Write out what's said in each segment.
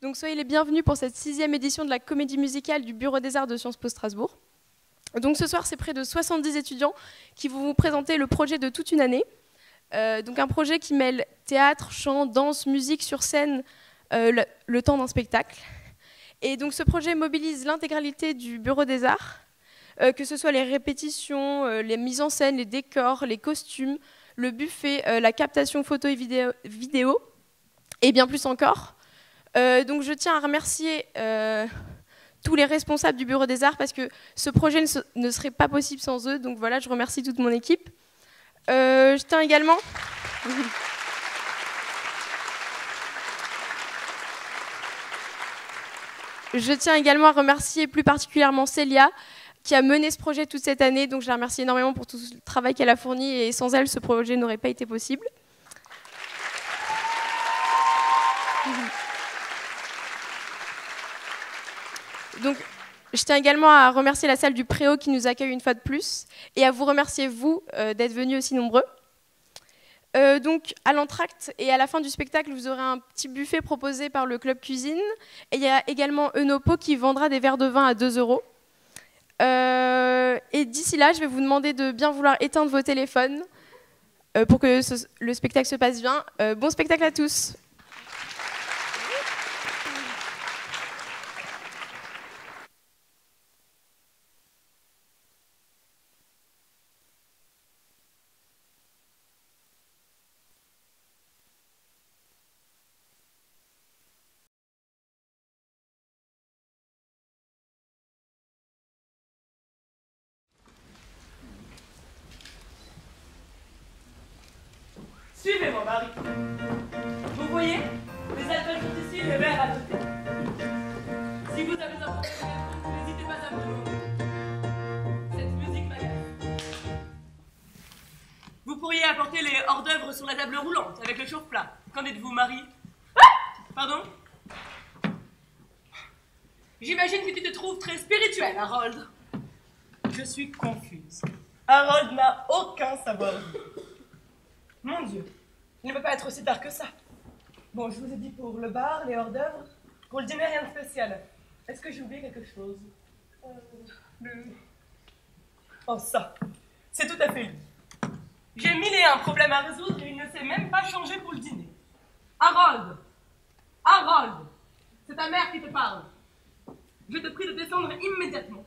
Donc soyez les bienvenus pour cette 6e édition de la comédie musicale du Bureau des Arts de Sciences Po Strasbourg. Donc ce soir, c'est près de 70 étudiants qui vont vous présenter le projet de toute une année. Donc un projet qui mêle théâtre, chant, danse, musique sur scène, le temps d'un spectacle. Et donc ce projet mobilise l'intégralité du Bureau des Arts, que ce soit les répétitions, les mises en scène, les décors, les costumes, le buffet, la captation photo et vidéo, et bien plus encore. Donc je tiens à remercier tous les responsables du Bureau des Arts parce que ce projet ne serait pas possible sans eux. Donc voilà, je remercie toute mon équipe. Je tiens également... Je tiens également à remercier plus particulièrement Célia, qui a mené ce projet toute cette année. Donc je la remercie énormément pour tout le travail qu'elle a fourni. Et sans elle, ce projet n'aurait pas été possible. Donc, je tiens également à remercier la salle du Préau qui nous accueille une fois de plus et à vous remercier, vous, d'être venus aussi nombreux. Donc, à l'entracte et à la fin du spectacle, vous aurez un petit buffet proposé par le Club Cuisine. Et il y a également Enopo qui vendra des verres de vin à 2 €. Et d'ici là, je vais vous demander de bien vouloir éteindre vos téléphones pour que le spectacle se passe bien. Bon spectacle à tous. Suivez-moi, Marie. Vous voyez, les alcols sont ici, les verres à côté. Si vous avez un problème, n'hésitez pas à me demander. Cette musique m'agace. Vous pourriez apporter les hors-d'œuvre sur la table roulante avec le chauffe-plat. Qu'en dites-vous, Marie? Pardon? J'imagine que tu te trouves très spirituel, Harold. Je suis confuse. Harold n'a aucun savoir-vivre. Mon Dieu, il ne peut pas être aussi tard que ça. Bon, je vous ai dit pour le bar, les hors-d'œuvre. Pour le dîner, rien de spécial. Est-ce que j'ai oublié quelque chose? Oh, ça, c'est tout à fait lui. J'ai 1001 problèmes à résoudre et il ne s'est même pas changé pour le dîner. Harold! Harold! C'est ta mère qui te parle. Je te prie de descendre immédiatement.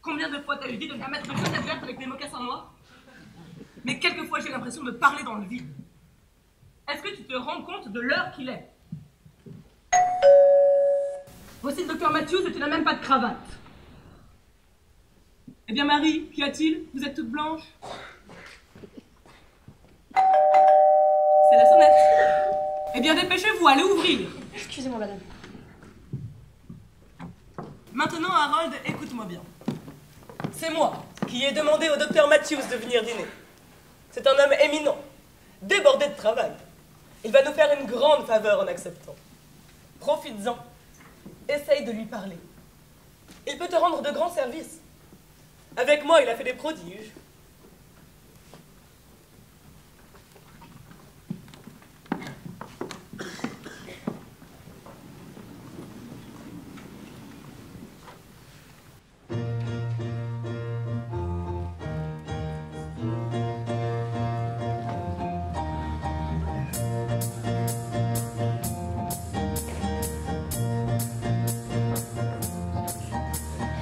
Combien de fois t'as eu dit de ne pas mettre de chaussettes vertes avec des mocassins noirs? Mais quelquefois, j'ai l'impression de parler dans le vide. Est-ce que tu te rends compte de l'heure qu'il est? Voici le docteur Matthews et tu n'as même pas de cravate. Eh bien, Marie, qu'y a-t-il? Vous êtes toute blanche. C'est la sonnette. Eh bien, dépêchez-vous, allez ouvrir. Excusez-moi, madame. Maintenant, Harold, écoute-moi bien. C'est moi qui ai demandé au docteur Matthews de venir dîner. C'est un homme éminent, débordé de travail. Il va nous faire une grande faveur en acceptant. Profites-en. Essaye de lui parler. Il peut te rendre de grands services. Avec moi, il a fait des prodiges.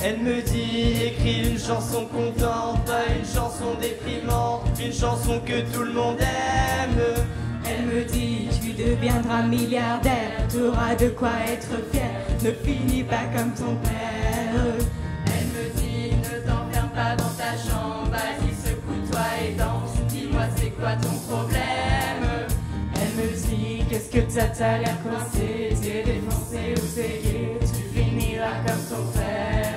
Elle me dit, écris une chanson contente, pas une chanson déprimante, une chanson que tout le monde aime. Elle me dit, tu deviendras milliardaire, t'auras de quoi être fier, ne finis pas comme ton père. Elle me dit, ne t'enferme pas dans ta chambre, vas-y secoue-toi et danse, dis-moi c'est quoi ton problème. Elle me dit, qu'est-ce que t'as l'air coincé, t'es défoncé ou c'est gay, tu finiras comme ton père.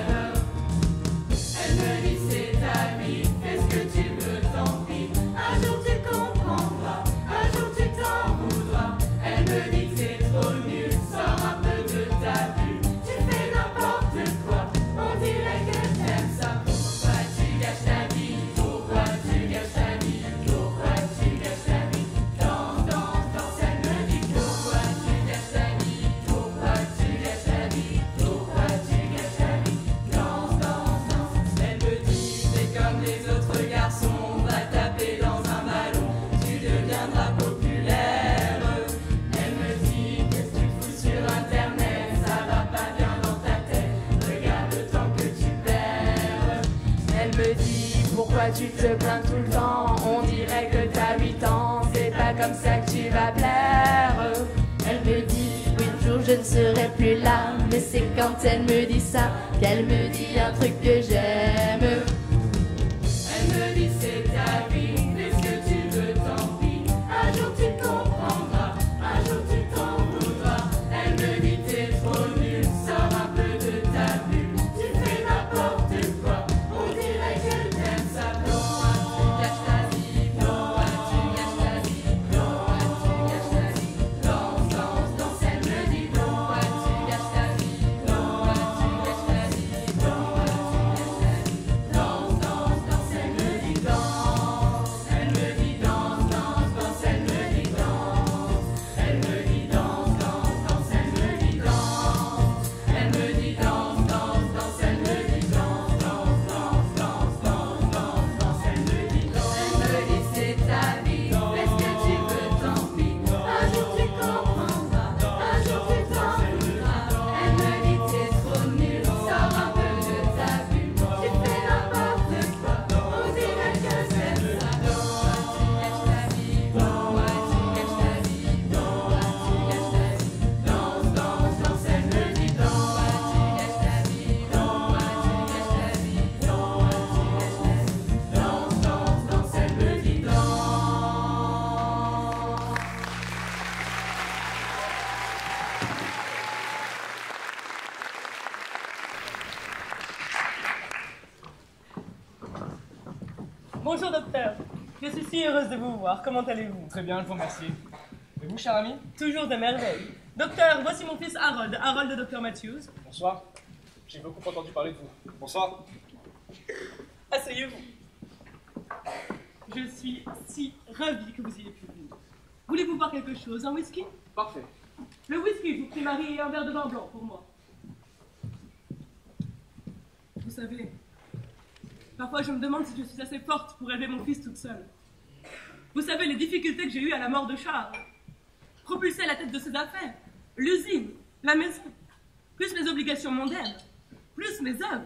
Elle me dit c'est ta vie, fais ce que tu veux, tant pis. Un jour tu comprendras, un jour tu t'en voudras. Elle me dit que c'est trop nul, sors un peu de ta bulle. Tu fais n'importe quoi, on dirait que t'aimes ça. Pourquoi tu gâches ta vie? Pourquoi tu gâches ta vie? Pourquoi tu gâches ta vie? Danse, danse, danse, elle me dit pourquoi tu gâches tu te plains tout le temps? On dirait que t'as 8 ans, c'est pas comme ça que tu vas plaire. Elle me dit, oui, un jour je ne serai plus là. Mais c'est quand elle me dit ça qu'elle me dit un truc que j'aime. Elle me dit c'est ta vie, fais ce que tu veux, tant pis. Un jour tu comprendras, un jour tu t'en voudras. Elle me dit t'es trop nul, sors un peu de ta bulle. Tu fais n'importe quoi, on dirait qu'elle t'aime ça. Loin, tu gâches ta vie, loin, tu gâches ta vie, loin, tu gâches ta vie. Danse, danse, danse, elle me dit loin, tu gâches ta vie, loin, tu gâches ta vie, loin, tu gâches ta vie. Danse, danse, danse, elle me dit danse, elle me dit danse, danse, danse, elle me dit danse, elle me dit danse, danse, danse, elle me dit danse, elle me dit danse, danse, danse, elle me dit danse, danse, danse, danse, danse, danse, danse, elle me dit danse. Elle me dit c'est ta vie, fais ce que tu veux, tant pis. Un jour tu comprendras, un jour tu t'en voudras. Elle me dit t'es trop nul, sors un peu de ta bulle. Tu fais n'importe quoi, on dirait que c'est ça. Loin, tu gâches ta vie, loin, tu gâches ta vie, loin, tu gâches ta vie. Danse, danse, danse, elle me dit loin, tu gâches ta vie, loin, tu gâches ta vie, loin, tu gâches ta vie. Danse, danse, danse, elle me dit danse. Bonjour docteur, je suis si heureuse de vous voir, comment allez-vous? Très bien, je vous remercie. Et vous, cher ami? Toujours à merveille. Docteur, voici mon fils Harold, Harold de Dr Matthews. Bonsoir. J'ai beaucoup entendu parler de vous. Bonsoir. Asseyez-vous. Je suis si ravie que vous ayez pu venir. Voulez-vous boire quelque chose, un whisky? Parfait. Le whisky, je vous prie Marie, et un verre de vin blanc pour moi. Vous savez, parfois je me demande si je suis assez forte pour élever mon fils toute seule. Vous savez les difficultés que j'ai eues à la mort de Charles. Propulser la tête de ses affaires, l'usine, la maison, plus mes obligations mondaines, plus mes œuvres.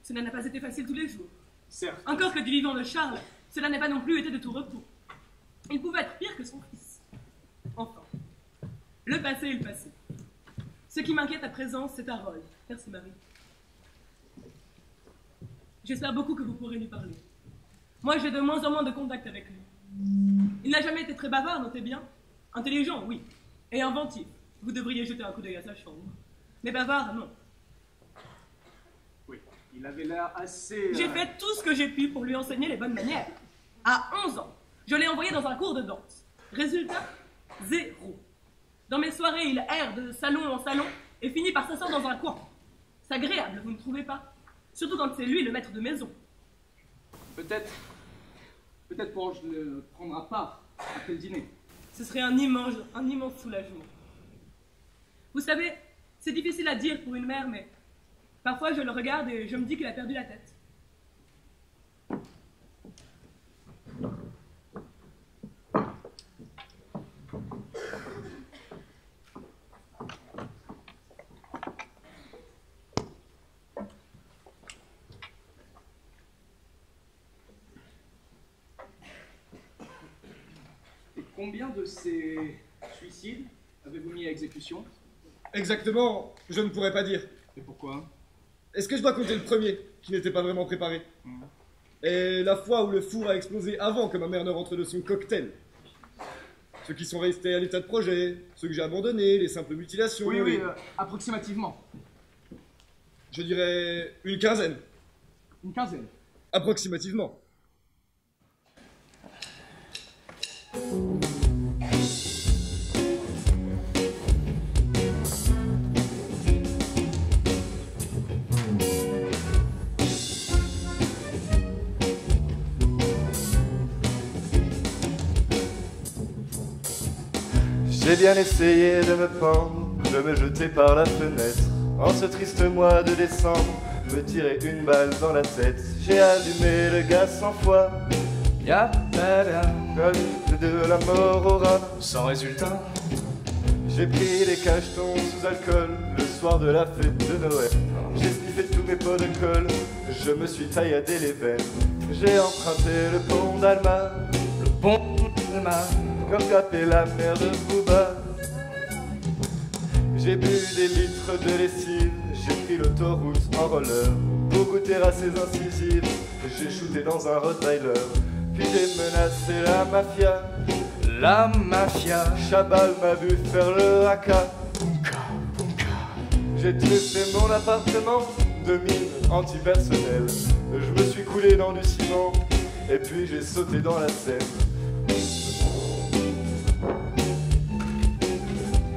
Cela n'a pas été facile tous les jours. Certes. Encore que du vivant de Charles, cela n'a pas non plus été de tout repos. Il pouvait être pire que son fils. Enfin, le passé est le passé. Ce qui m'inquiète à présent, c'est Harold. Merci Marie. J'espère beaucoup que vous pourrez lui parler. Moi, j'ai de moins en moins de contact avec lui. Il n'a jamais été très bavard, notez bien. Intelligent, oui. Et inventif. Vous devriez jeter un coup d'œil à sa chambre. Mais bavard, non. Oui, il avait l'air assez... J'ai fait tout ce que j'ai pu pour lui enseigner les bonnes manières. À 11 ans, je l'ai envoyé dans un cours de danse. Résultat, 0. Dans mes soirées, il erre de salon en salon et finit par s'asseoir dans un coin. C'est agréable, vous ne trouvez pas? Surtout quand c'est lui le maître de maison. Peut-être pourrais-je le prendre à part après le dîner. Ce serait un immense soulagement. Vous savez, c'est difficile à dire pour une mère, mais parfois je le regarde et je me dis qu'il a perdu la tête. Combien de ces suicides avez-vous mis à exécution? Exactement, je ne pourrais pas dire. Et pourquoi? Est-ce que je dois compter le premier, qui n'était pas vraiment préparé? Et la fois où le four a explosé avant que ma mère ne rentre de son cocktail? Ceux qui sont restés à l'état de projet, ceux que j'ai abandonnés, les simples mutilations... Oui, approximativement. Je dirais une quinzaine. Une quinzaine. Approximativement. J'ai bien essayé de me pendre, de me jeter par la fenêtre. En ce triste mois de décembre, me tirer une balle dans la tête. J'ai allumé le gaz 100 fois, y'a pas de la mort au rat. Sans résultat, j'ai pris des cachetons sous alcool le soir de la fête de Noël. J'ai sniffé tous mes pots de colle, je me suis tailladé les veines. J'ai emprunté le pont d'Alma, le pont d'Alma, comme capé la mer de Bouba. J'ai bu des litres de lessive, j'ai pris l'autoroute en roller. Pour goûter à ses incisives, j'ai shooté dans un Rottweiler. Puis j'ai menacé la mafia. La mafia. Chabal m'a vu faire le haka. J'ai truffé mon appartement de mine antipersonnelle. Je me suis coulé dans du ciment et puis j'ai sauté dans la Seine.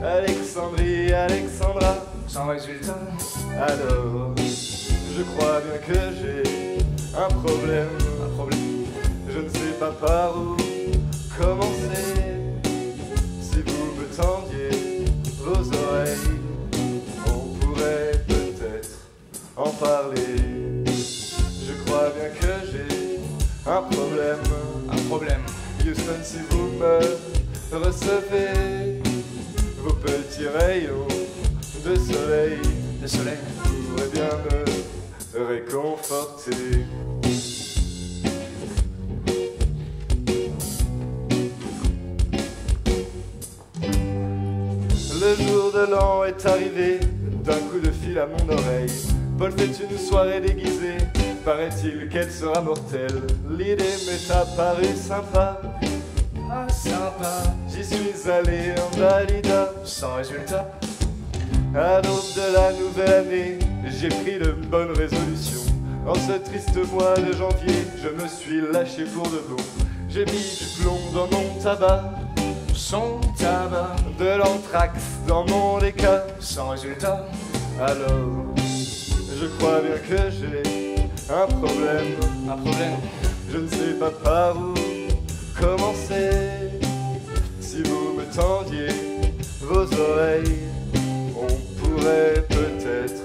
Alexandrie, Alexandra, sans résultat. Alors, je crois bien que j'ai un problème. Je ne sais pas par où commencer. Si vous me tendiez vos oreilles, on pourrait peut-être en parler. Je crois bien que j'ai un problème. Houston, si vous me recevez vos petits rayons de soleil, vous pourrez bien me réconforter. Le jour de l'an est arrivé, d'un coup de fil à mon oreille. Paul fait une soirée déguisée, paraît-il qu'elle sera mortelle. L'idée m'est apparue sympa. Ah, sympa. J'y suis allé en Dalida, sans résultat. À l'aube de la nouvelle année, j'ai pris de bonnes résolutions. En ce triste mois de janvier, je me suis lâché pour de bon. J'ai mis du plomb dans mon tabac, de l'anthrax dans mon déca, sans résultat. Alors, je crois bien que j'ai un problème. Je ne sais pas par où commencer. Si vous me tendiez vos oreilles, on pourrait peut-être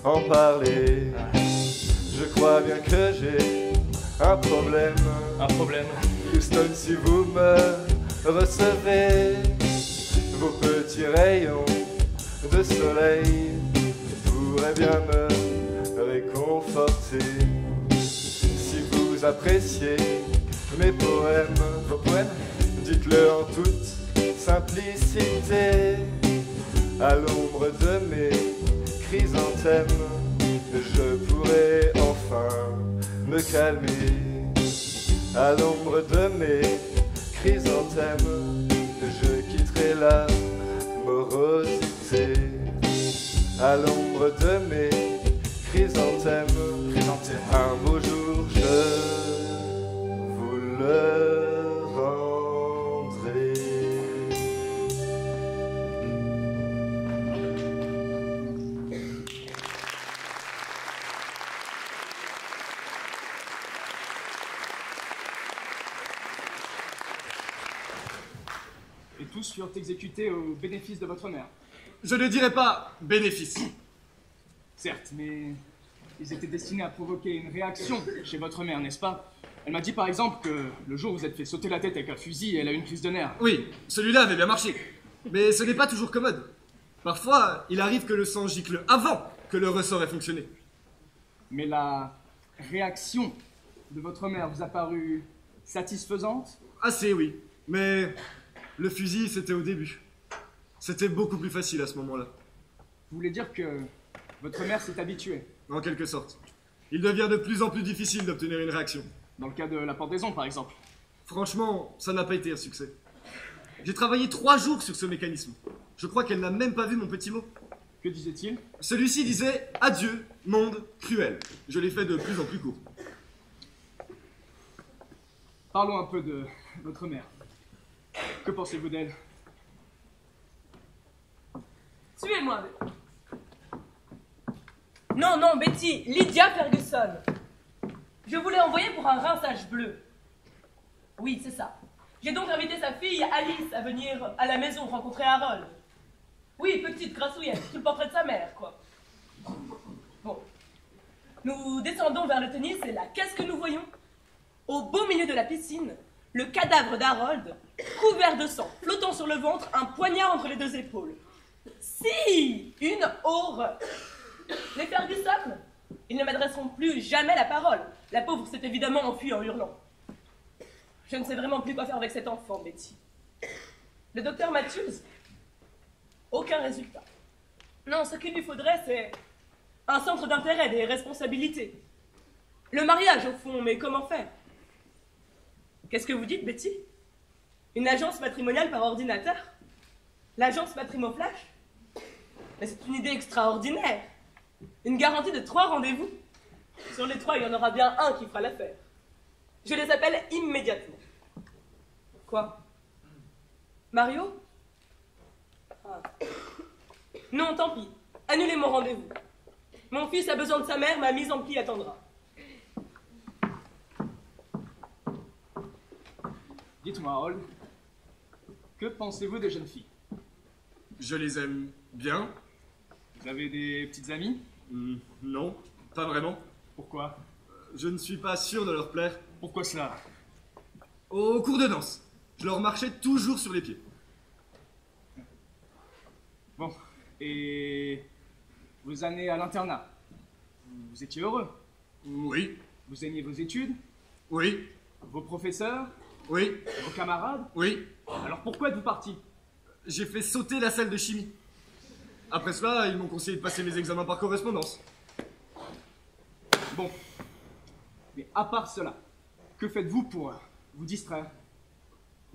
en parler. Je crois bien que j'ai un problème. Houston, si vous me recevez vos petits rayons de soleil, pourraient bien me réconforter. Si vous appréciez mes poèmes, vos poèmes, dites-le en toute simplicité. À l'ombre de mes chrysanthèmes, je pourrais enfin me calmer. À l'ombre de mes chrysanthèmes, je quitterai la morosité. À l'ombre de mes chrysanthèmes, un beau jour je vous le rendrai. Et tous furent exécutés au bénéfice de votre mère. Je ne dirais pas bénéfice. Certes, mais ils étaient destinés à provoquer une réaction chez votre mère, n'est-ce pas? Elle m'a dit par exemple que le jour où vous êtes fait sauter la tête avec un fusil, elle a eu une crise de nerfs. Oui, celui-là avait bien marché. Mais ce n'est pas toujours commode. Parfois, il arrive que le sang gicle avant que le ressort ait fonctionné. Mais la réaction de votre mère vous a paru satisfaisante? Assez, oui. Mais le fusil, c'était au début. C'était beaucoup plus facile à ce moment-là. Vous voulez dire que votre mère s'est habituée? En quelque sorte. Il devient de plus en plus difficile d'obtenir une réaction. Dans le cas de la pendaison, par exemple. Franchement, ça n'a pas été un succès. J'ai travaillé 3 jours sur ce mécanisme. Je crois qu'elle n'a même pas vu mon petit mot. Que disait-il? Celui-ci disait « Adieu, monde cruel ». Je l'ai fait de plus en plus court. Parlons un peu de votre mère. Que pensez-vous d'elle? Suivez-moi. Non, Betty, Lydia Ferguson. Je voulais envoyer pour un rinçage bleu. Oui, c'est ça. J'ai donc invité sa fille Alice à venir à la maison rencontrer Harold. Oui, petite grassouillette, tout le portrait de sa mère, quoi. Bon. Nous descendons vers le tennis et là, qu'est-ce que nous voyons? Au beau milieu de la piscine, le cadavre d'Harold, couvert de sang, flottant sur le ventre, un poignard entre les 2 épaules. Si! Une horreur! Les Ferguson, Ils ne m'adresseront plus jamais la parole. La pauvre s'est évidemment enfuie en hurlant. Je ne sais vraiment plus quoi faire avec cet enfant, Betty. Le docteur Matthews, aucun résultat. Non, ce qu'il lui faudrait, c'est un centre d'intérêt, des responsabilités. Le mariage, au fond, mais comment faire? Qu'est-ce que vous dites, Betty? Une agence matrimoniale par ordinateur? L'agence Matrimoflash? Mais c'est une idée extraordinaire. Une garantie de 3 rendez-vous. Sur les 3, il y en aura bien un qui fera l'affaire. Je les appelle immédiatement. Quoi? Mario? Ah. Non, tant pis. Annulez mon rendez-vous. Mon fils a besoin de sa mère, ma mise en pli attendra. Dites-moi, Harold, que pensez-vous des jeunes filles? Je les aime bien. Vous avez des petites amies? Non, pas vraiment. Pourquoi? Je ne suis pas sûr de leur plaire. Pourquoi cela? Au cours de danse, je leur marchais toujours sur les pieds. Bon, et vos années à l'internat, vous étiez heureux? Oui, Vous aimiez vos études? oui, Vos professeurs? oui, Vos camarades? oui. Alors pourquoi êtes-vous parti? J'ai fait sauter la salle de chimie. Après cela, ils m'ont conseillé de passer mes examens par correspondance. Bon, mais à part cela, que faites-vous pour vous distraire?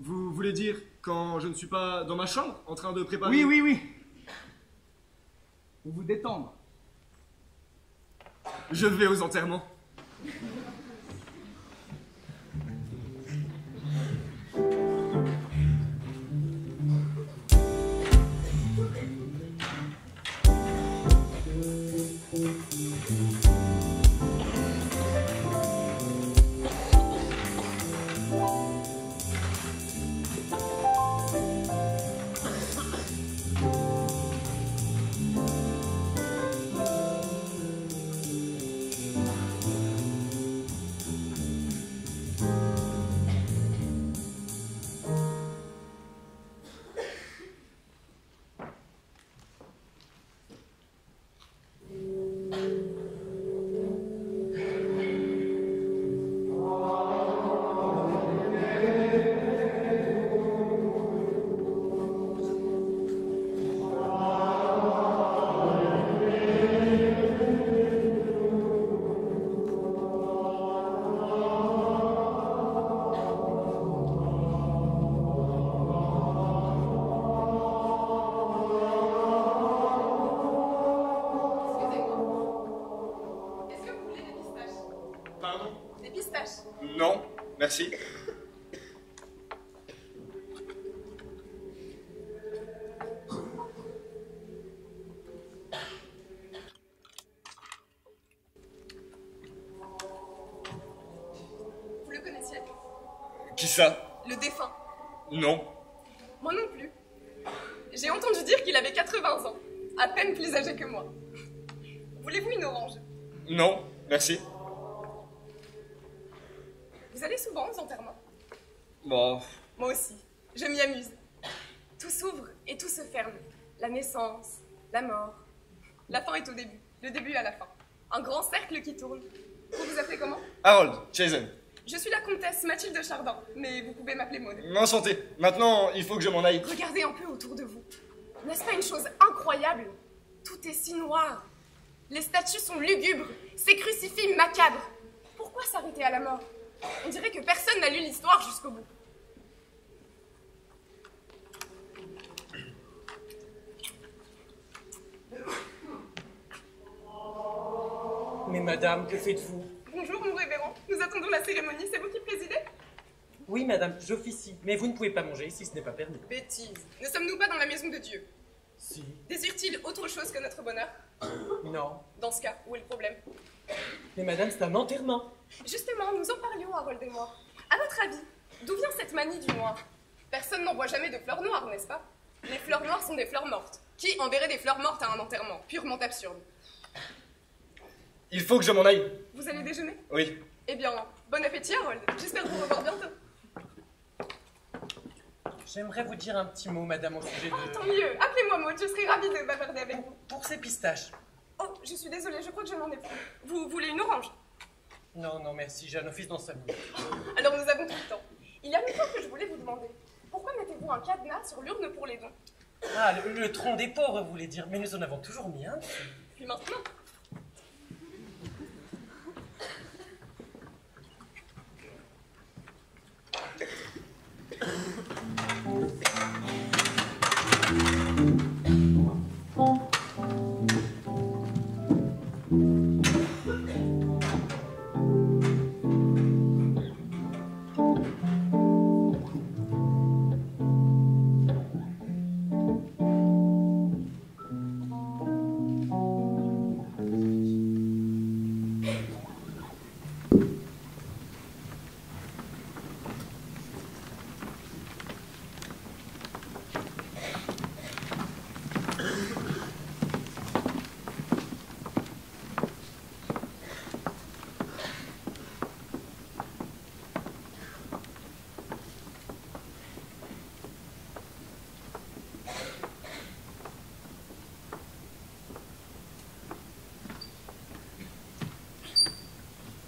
Vous voulez dire quand je ne suis pas dans ma chambre, en train de préparer... Oui, oui, oui. Pour vous détendre. Je vais aux enterrements. Non, merci. Vous le connaissiez? Qui ça? Le défunt. Non. Moi non plus. J'ai entendu dire qu'il avait 80 ans, à peine plus âgé que moi. Voulez-vous une orange? Non, merci. Vous allez souvent aux enterrements? Bon, Moi aussi, je m'y amuse. Tout s'ouvre et tout se ferme. La naissance, la mort. La fin est au début, le début à la fin. Un grand cercle qui tourne. Vous vous appelez comment? Harold, Chazen. Je suis la comtesse Mathilde Chardin, mais vous pouvez m'appeler Maud. Enchanté. Maintenant, il faut que je m'en aille. Regardez un peu autour de vous. N'est-ce pas une chose incroyable? Tout est si noir. Les statues sont lugubres, ces crucifix macabres. Pourquoi s'arrêter à la mort? On dirait que personne n'a lu l'histoire jusqu'au bout. Mais madame, que faites-vous? Bonjour, mon révérend. Nous attendons la cérémonie. C'est vous qui présidez? Oui, madame, j'officie, mais vous ne pouvez pas manger ici, ce n'est pas permis. Bêtise. Ne sommes-nous pas dans la maison de Dieu? Si. Désire-t-il autre chose que notre bonheur? Non. Dans ce cas, où est le problème? Mais madame, c'est un enterrement. Justement, nous en parlions, Harold et moi. À votre avis, d'où vient cette manie du noir? Personne n'envoie jamais de fleurs noires, n'est-ce pas? Les fleurs noires sont des fleurs mortes. Qui enverrait des fleurs mortes à un enterrement? Purement absurde. Il faut que je m'en aille. Vous allez déjeuner? Oui. Eh bien, bon appétit, Harold. J'espère vous revoir bientôt. J'aimerais vous dire un petit mot, madame, au sujet Oh, de... tant mieux. Appelez-moi Maud, je serai ravie de bavarder avec vous. Pour ces pistaches. Oh, je suis désolée, je crois que je n'en ai plus. Vous voulez une orange? Non, non, merci, j'ai un office dans 5 minutes. Alors nous avons tout le temps. Il y a une fois que je voulais vous demander, pourquoi mettez-vous un cadenas sur l'urne pour les dons? Ah, le tronc des pauvres, vous voulez dire, mais nous en avons toujours mis un. Puis maintenant.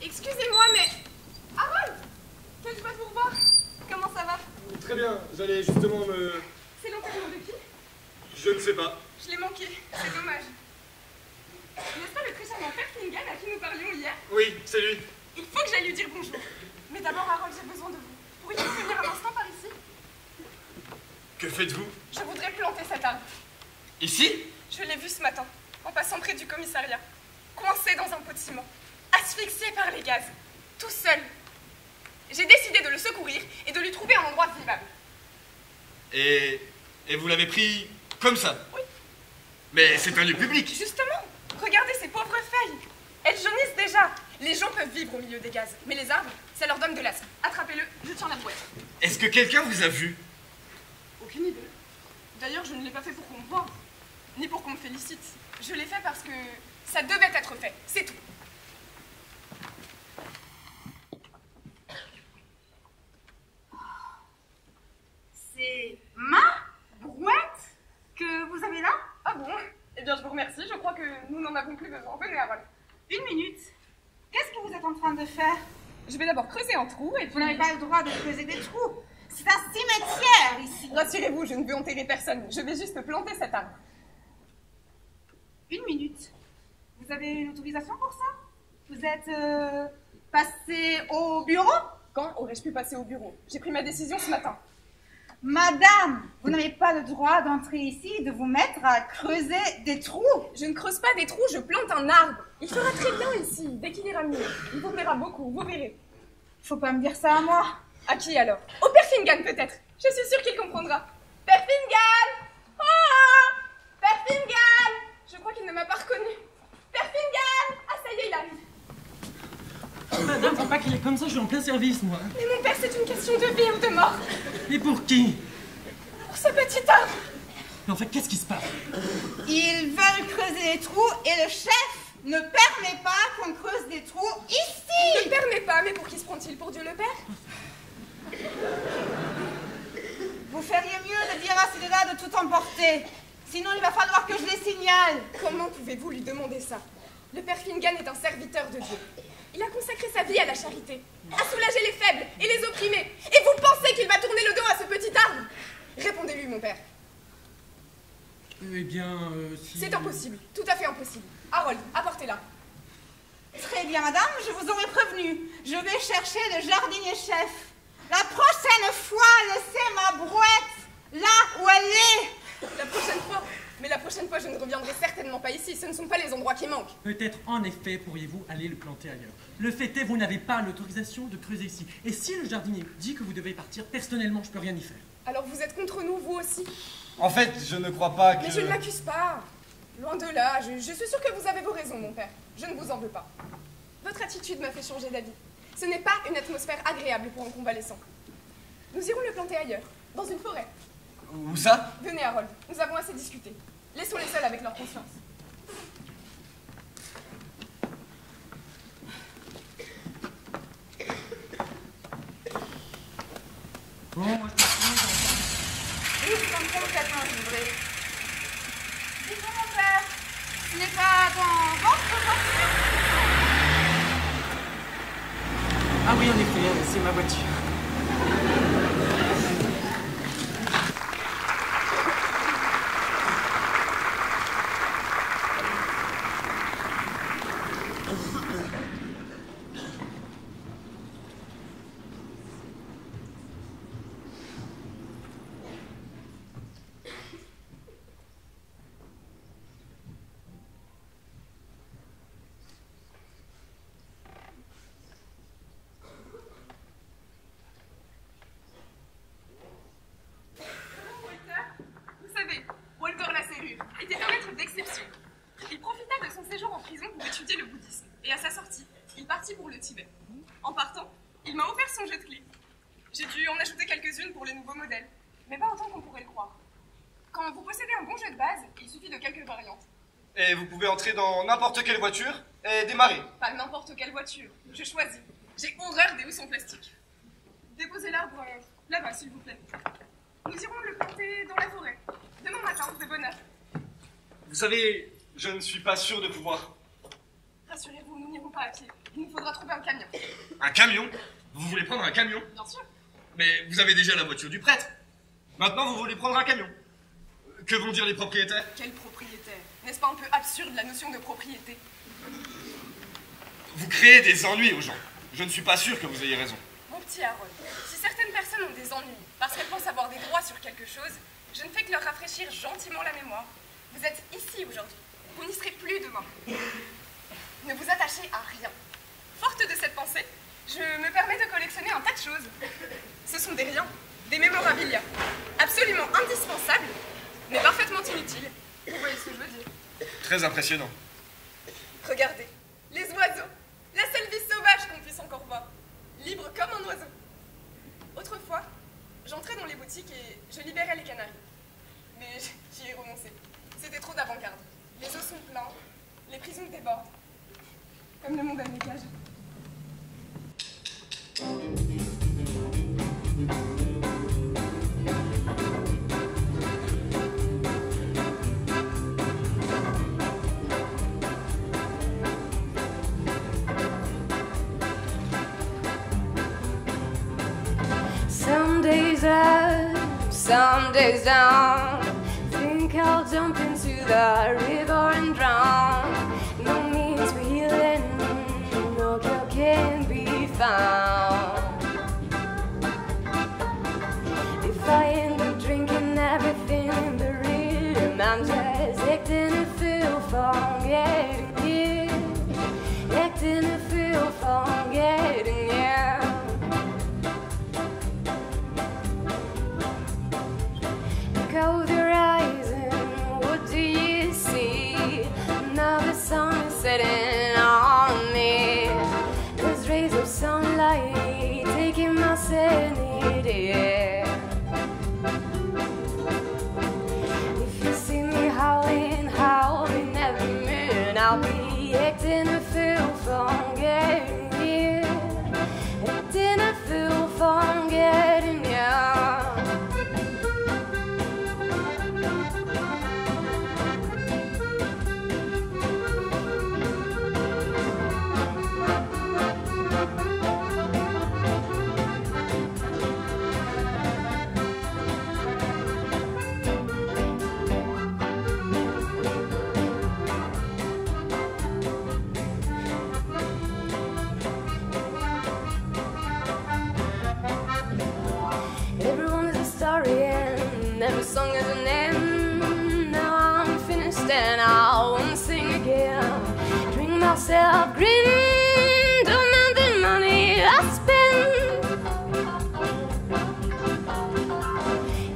Excusez-moi, mais... Harold! Quelle joie de vous revoir! Comment ça va? Très bien, j'allais justement me... C'est l'enterrement de qui? Je ne sais pas. Je l'ai manqué, c'est dommage. N'est-ce pas le très charmant Père Fingal à qui nous parlions hier? Oui, c'est lui. Il faut que j'aille lui dire bonjour. Mais d'abord, Harold, j'ai besoin de vous. Pourriez-vous venir un instant par ici? Que faites-vous? Je voudrais planter cet arbre. Ici? Je l'ai vu ce matin, en passant près du commissariat, coincé dans un pot de ciment, asphyxié par les gaz, tout seul. J'ai décidé de le secourir et de lui trouver un endroit vivable. Et vous l'avez pris comme ça? Oui. Mais c'est un lieu public. Justement, regardez ces pauvres feuilles. Elles jaunissent déjà. Les gens peuvent vivre au milieu des gaz, mais les arbres, ça leur donne de l'asthme. Attrapez-le, je tiens la boîte. Est-ce que quelqu'un vous a vu? Aucune idée. D'ailleurs, je ne l'ai pas fait pour qu'on me voie, ni pour qu'on me félicite. Je l'ai fait parce que ça devait être fait, c'est tout. C'est ma brouette que vous avez là? Ah bon? Eh bien, je vous remercie. Je crois que nous n'en avons plus besoin. Venez, Harold. Une minute. Qu'est-ce que vous êtes en train de faire? Je vais d'abord creuser un trou et puis... Vous n'avez pas le droit de creuser des trous. C'est un cimetière ici. Rassurez-vous, je ne veux enterrer personne. Je vais juste planter cet arbre. Une minute. Vous avez une autorisation pour ça? Vous êtes passé au bureau? Quand aurais-je pu passer au bureau? J'ai pris ma décision ce matin. Madame, vous n'avez pas le droit d'entrer ici et de vous mettre à creuser des trous. Je ne creuse pas des trous, je plante un arbre. Il fera très bien ici, dès qu'il ira mieux. Il vous plaira beaucoup, vous verrez. Faut pas me dire ça à moi. À qui alors? Au Père Fingal peut-être. Je suis sûre qu'il comprendra. Père Fingal! Oh! Père Fingal! Je crois qu'il ne m'a pas reconnu. Père Fingal! Ah ça y est, il arrive. Madame, faut pas qu'il est comme ça, je suis en plein service, moi. Mais mon père, c'est une question de vie ou de mort. Et pour qui? Pour ce petit arbre. Mais en fait, qu'est-ce qui se passe? Ils veulent creuser des trous et le chef ne permet pas qu'on creuse des trous ici. Ne permet pas, mais pour qui se prend-il? Pour Dieu le Père? Vous feriez mieux de dire à celui-là de tout emporter. Sinon, il va falloir que je les signale. Comment pouvez-vous lui demander ça? Le Père Fingal est un serviteur de Dieu. Il a consacré sa vie à la charité, à soulager les faibles et les opprimés. Et vous pensez qu'il va tourner le dos à ce petit arbre? Répondez-lui, mon père. Eh bien, si... C'est impossible, tout à fait impossible. Harold, apportez-la. Très bien, madame, je vous aurais prévenu. Je vais chercher le jardinier-chef. La prochaine fois, laissez ma brouette là où elle est. La prochaine fois? Mais la prochaine fois, je ne reviendrai certainement pas ici. Ce ne sont pas les endroits qui manquent. Peut-être, en effet, pourriez-vous aller le planter ailleurs. Le fait est, vous n'avez pas l'autorisation de creuser ici. Et si le jardinier dit que vous devez partir, personnellement, je peux rien y faire. Alors vous êtes contre nous, vous aussi? En fait, je ne crois pas que... Mais je ne l'accuse pas. Loin de là, je suis sûre que vous avez vos raisons, mon père. Je ne vous en veux pas. Votre attitude m'a fait changer d'avis. Ce n'est pas une atmosphère agréable pour un convalescent. Nous irons le planter ailleurs, dans une forêt. Où ça? Venez, Harold, nous avons assez discuté. Laissons-les seuls avec leur conscience. Bon, moi, je Oui, c'est comme ça, 4 ans, je voudrais. Dites-moi, mon père, ce n'est pas dans oui, en effet, c'est ma voiture. Et vous pouvez entrer dans n'importe quelle voiture et démarrer. Pas n'importe quelle voiture, je choisis. J'ai horreur des houssons plastiques. Déposez l'arbre là-bas, s'il vous plaît. Nous irons le planter dans la forêt. Demain matin, de bonne heure. Vous savez, je ne suis pas sûr de pouvoir. Rassurez-vous, nous n'irons pas à pied. Il nous faudra trouver un camion. Un camion? Vous voulez prendre un camion? Bien sûr. Mais vous avez déjà la voiture du prêtre. Maintenant, vous voulez prendre un camion. Que vont dire les propriétaires? Quel propriétaire? N'est-ce pas un peu absurde la notion de propriété? Vous créez des ennuis aux gens. Je ne suis pas sûr que vous ayez raison. Mon petit Harold, si certaines personnes ont des ennuis parce qu'elles pensent avoir des droits sur quelque chose, je ne fais que leur rafraîchir gentiment la mémoire. Vous êtes ici aujourd'hui. Vous n'y serez plus demain. Ne vous attachez à rien. Forte de cette pensée, je me permets de collectionner un tas de choses. Ce sont des riens, des mémorabilia, absolument indispensables, mais parfaitement inutiles. Vous voyez ce que je veux dire? Très impressionnant. Regardez, les oiseaux, la seule vie sauvage qu'on puisse encore voir, libre comme un oiseau. Autrefois, j'entrais dans les boutiques et je libérais les canaris. Mais j'y ai renoncé. C'était trop d'avant-garde. Les eaux sont pleins, les prisons débordent. Comme le monde a des cages. Some days up, some days down. Think I'll jump into the river and drown. No means for healing, no cure can be found. If I end up drinking everything in the room, I'm just acting a fool for getting here, acting a fool for getting here. Cold horizon, what do you see? Now the sun is setting on me. There's rays of sunlight taking my sanity. If you see me howling, howling at the moon, I'll be acting a fool for getting here, acting a fool for getting here. Everyone is a story and every song is an end. Now I'm finished and I won't sing again. Drink myself green, don't mind the money I spend.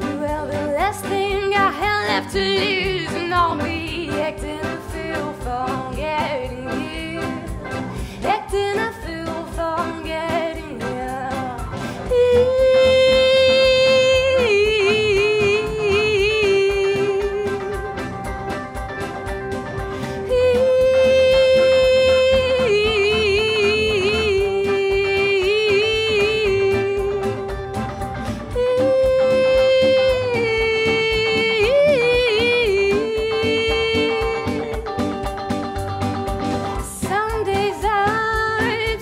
You are the last thing I have left to lose, and I'll be acting a fool for getting here, acting a fool for getting here. Some days up,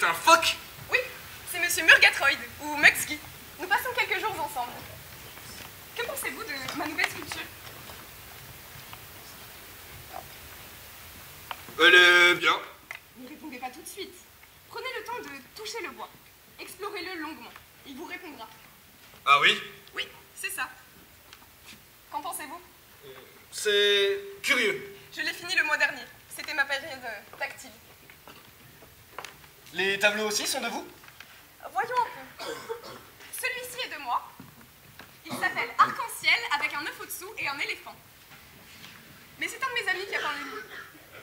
un phoque? Oui, c'est Monsieur Murgatroyd, ou Muxki. Nous passons quelques jours ensemble. Que pensez-vous de ma nouvelle sculpture? Elle est bien. Ne répondez pas tout de suite. Prenez le temps de toucher le bois. Explorez-le longuement. Il vous répondra. Ah oui? Oui, c'est ça. Qu'en pensez-vous? C'est curieux. Je l'ai fini le mois dernier. C'était ma période tactile. Les tableaux aussi sont de vous? Voyons un peu. Celui-ci est de moi. Il s'appelle Arc-en-ciel avec un œuf au-dessous et un éléphant. Mais c'est un de mes amis qui a peint le livre.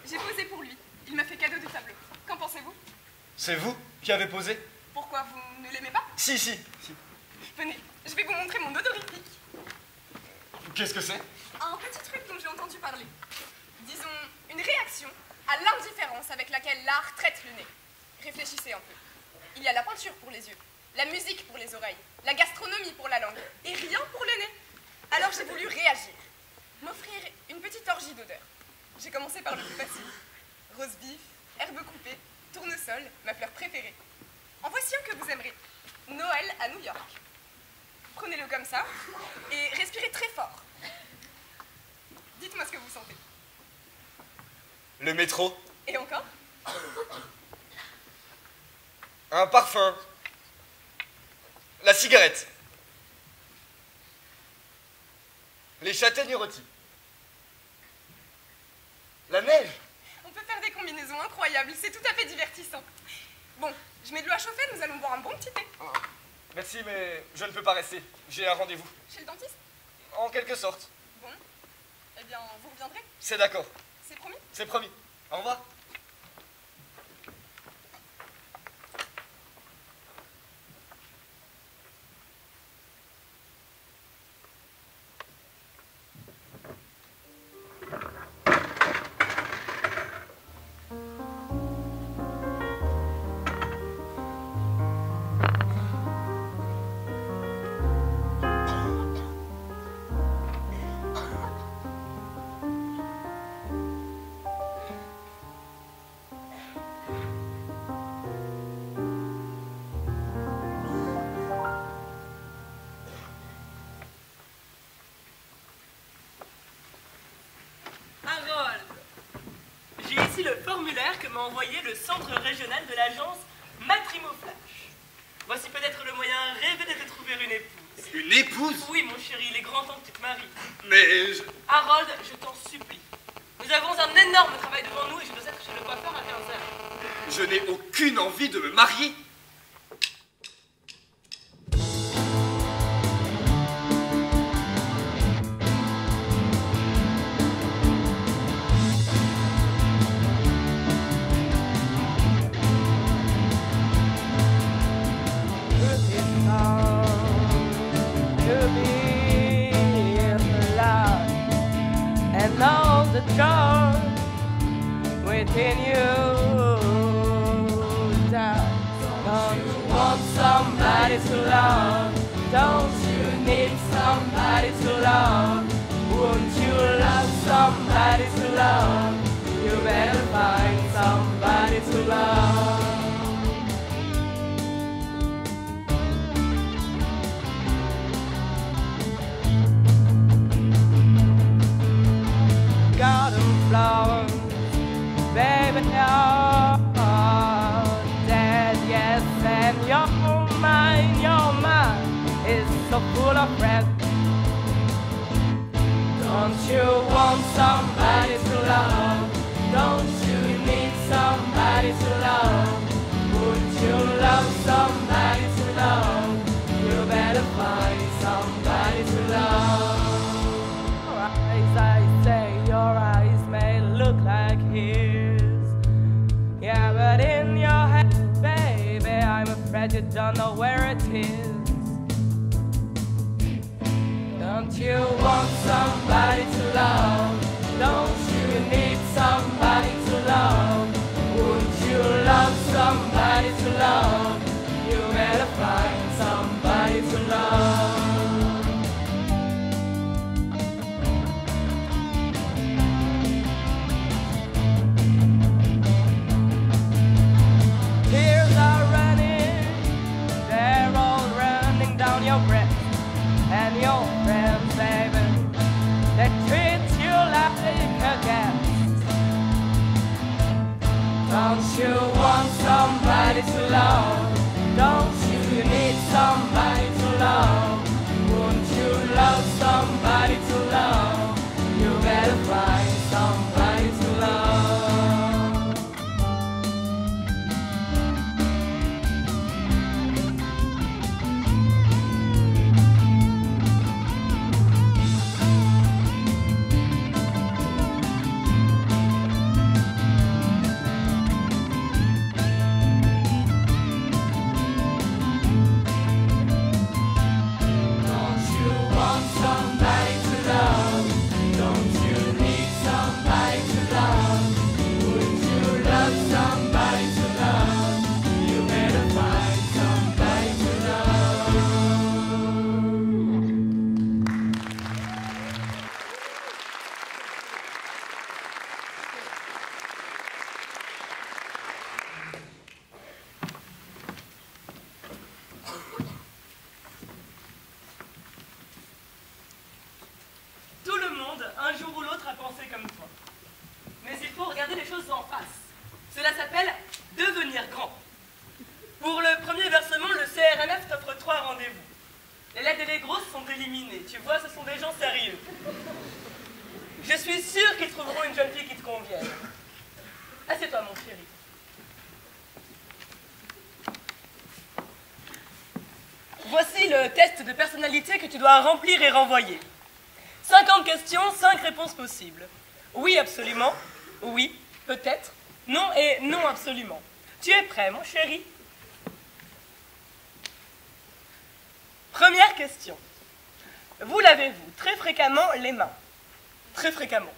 J'ai posé pour lui. Il m'a fait cadeau du tableau. Qu'en pensez-vous? C'est vous qui avez posé? Pourquoi, vous ne l'aimez pas? Si. Venez, je vais vous montrer mon odorifique. Qu'est-ce que c'est? Un petit truc dont j'ai entendu parler. Disons, une réaction à l'indifférence avec laquelle l'art traite le nez. Réfléchissez un peu. Il y a la peinture pour les yeux, la musique pour les oreilles, la gastronomie pour la langue, et rien pour le nez. Alors j'ai voulu réagir, m'offrir une petite orgie d'odeurs. J'ai commencé par le plus facile. Rose vif, herbe coupée, tournesol, ma fleur préférée. En voici un que vous aimerez. Noël à New York. Prenez-le comme ça et respirez très fort. Dites-moi ce que vous sentez. Le métro. Et encore? Un parfum. La cigarette. Les châtaignes rôties. La neige. On peut faire des combinaisons incroyables, c'est tout à fait divertissant. Bon, je mets de l'eau à chauffer, nous allons boire un bon petit thé. Merci, mais je ne peux pas rester. J'ai un rendez-vous. Chez le dentiste? En quelque sorte. Bon. Eh bien, vous reviendrez? C'est d'accord. C'est promis? C'est promis. Au revoir. J'ai ici le formulaire que m'a envoyé le centre régional de l'agence Matrimoflash. Voici peut-être le moyen rêvé de te trouver une épouse. Une épouse? Oui, mon chéri, il est grand temps que tu te maries. Mais Harold, je t'en supplie. Nous avons un énorme travail devant nous et je dois être chez le coiffeur à 15h. je n'ai aucune envie de me marier. Within you, don't you want somebody to love? Don't you need somebody to love? Won't you love somebody to love? You better find somebody to love. Garden flowers, baby, you're dead, yes, and your mind is so full of red. Don't you want somebody to love? Don't you need somebody to love? Would you love somebody to love? You better find somebody to love. I say your eyes may look like his, yeah, but in your head, baby, I'm afraid you don't know where it is. Don't you want somebody to love? Don't you need somebody to love? Would you love somebody to love? You better find somebody to love. Tears are éliminés. Tu vois, ce sont des gens sérieux. Je suis sûre qu'ils trouveront une jeune fille qui te convienne. Assieds-toi, mon chéri. Voici le test de personnalité que tu dois remplir et renvoyer. 50 questions, 5 réponses possibles. Oui, absolument. Oui, peut-être. Non et non, absolument. Tu es prêt, mon chéri? Première question. Vous lavez-vous très fréquemment les mains? Très fréquemment.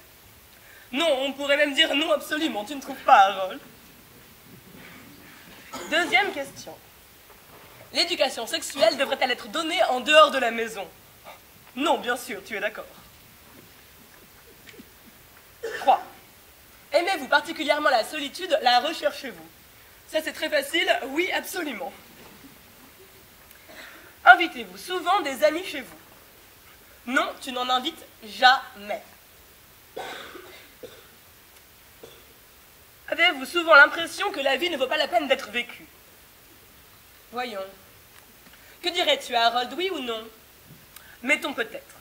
Non, on pourrait même dire non, absolument. Tu ne trouves pas, Harold? Deuxième question. L'éducation sexuelle devrait-elle être donnée en dehors de la maison? Non, bien sûr, tu es d'accord. 3. Aimez-vous particulièrement la solitude? La recherchez-vous? Ça, c'est très facile. Oui, absolument. Invitez-vous souvent des amis chez vous? Non, tu n'en invites jamais. Avez-vous souvent l'impression que la vie ne vaut pas la peine d'être vécue? Voyons. Que dirais-tu à Harold, oui ou non? Mettons peut-être.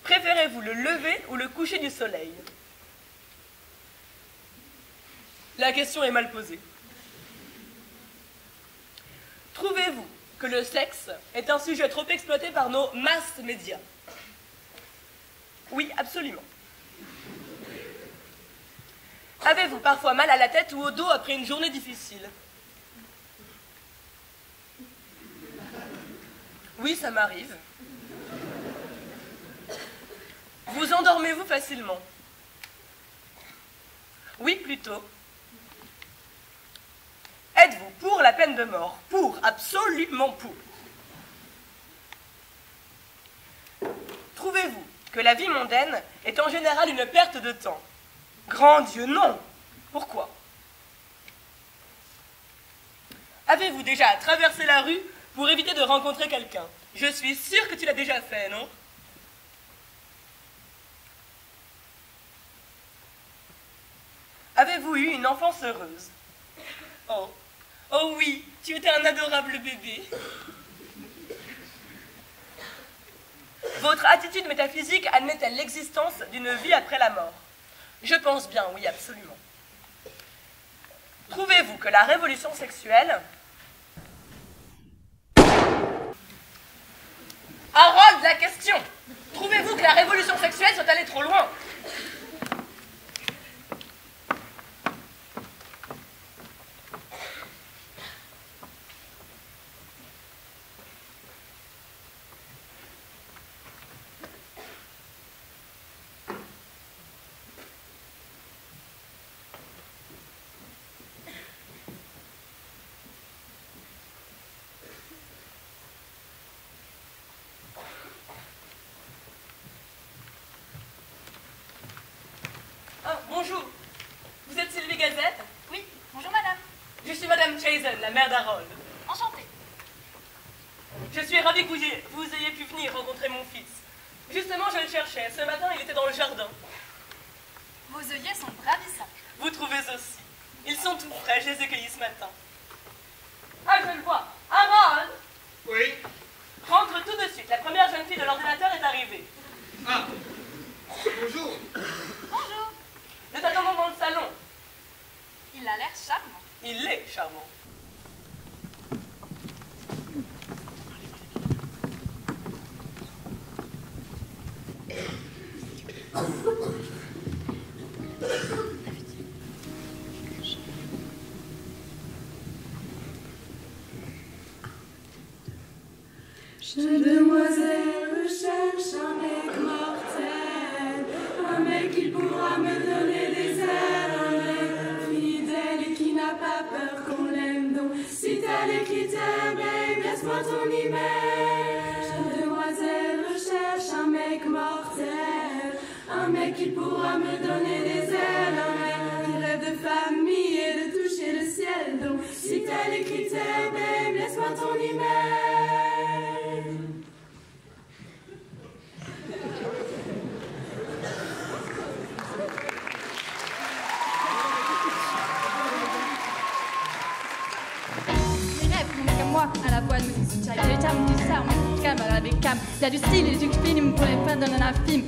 Préférez-vous le lever ou le coucher du soleil? La question est mal posée. Trouvez-vous que le sexe est un sujet trop exploité par nos masses médias? Oui, absolument. Avez-vous parfois mal à la tête ou au dos après une journée difficile? Oui, ça m'arrive. Vous endormez-vous facilement? Oui, plutôt. Êtes-vous pour la peine de mort? Pour, absolument pour. Trouvez-vous que la vie mondaine est en général une perte de temps? Grand Dieu, non! Pourquoi? Avez-vous déjà traversé la rue pour éviter de rencontrer quelqu'un? Je suis sûre que tu l'as déjà fait, non? Avez-vous eu une enfance heureuse? Oh, oh oui, tu étais un adorable bébé. Votre attitude métaphysique admet-elle l'existence d'une vie après la mort? Je pense bien, oui, absolument. Trouvez-vous que la révolution sexuelle... Harold, la question! Trouvez-vous que la révolution sexuelle soit allée trop loin? Bonjour, vous êtes Sylvie Gazette? Oui, bonjour madame. Je suis madame Chazen, la mère d'Harold. Enchantée. Je suis ravie que vous ayez pu venir rencontrer mon fils. Justement, je le cherchais. Ce matin, il était dans le jardin. Vos œillets sont ravissants. Vous trouvez aussi? Ils sont tout frais, je les ai cueillis ce matin. Ah, je le vois. Harold! Oui? Rentre tout de suite. La première jeune fille de l'ordinateur est arrivée. Ah! Bonjour! Bonjour. Nous t'attendons dans le salon. Il a l'air charmant. Il est charmant. Jeune demoiselle cherche un mec mortel, un mec qui pourra me donner des ailes, un mec fidèle et qui n'a pas peur qu'on l'aime. Donc si t'as les critères, babe, laisse-moi ton email. Jeune demoiselle recherche un mec mortel, un mec qui pourra me donner des ailes, un mec qui rêve de famille et de toucher le ciel. Donc si t'as les critères, babe, laisse-moi ton email. Les rêves mon mec à moi, à la voix de musique soutien, il y a les termes du ça, on est calme, avec cam. Il y a du style et du film pour les fans d'un film.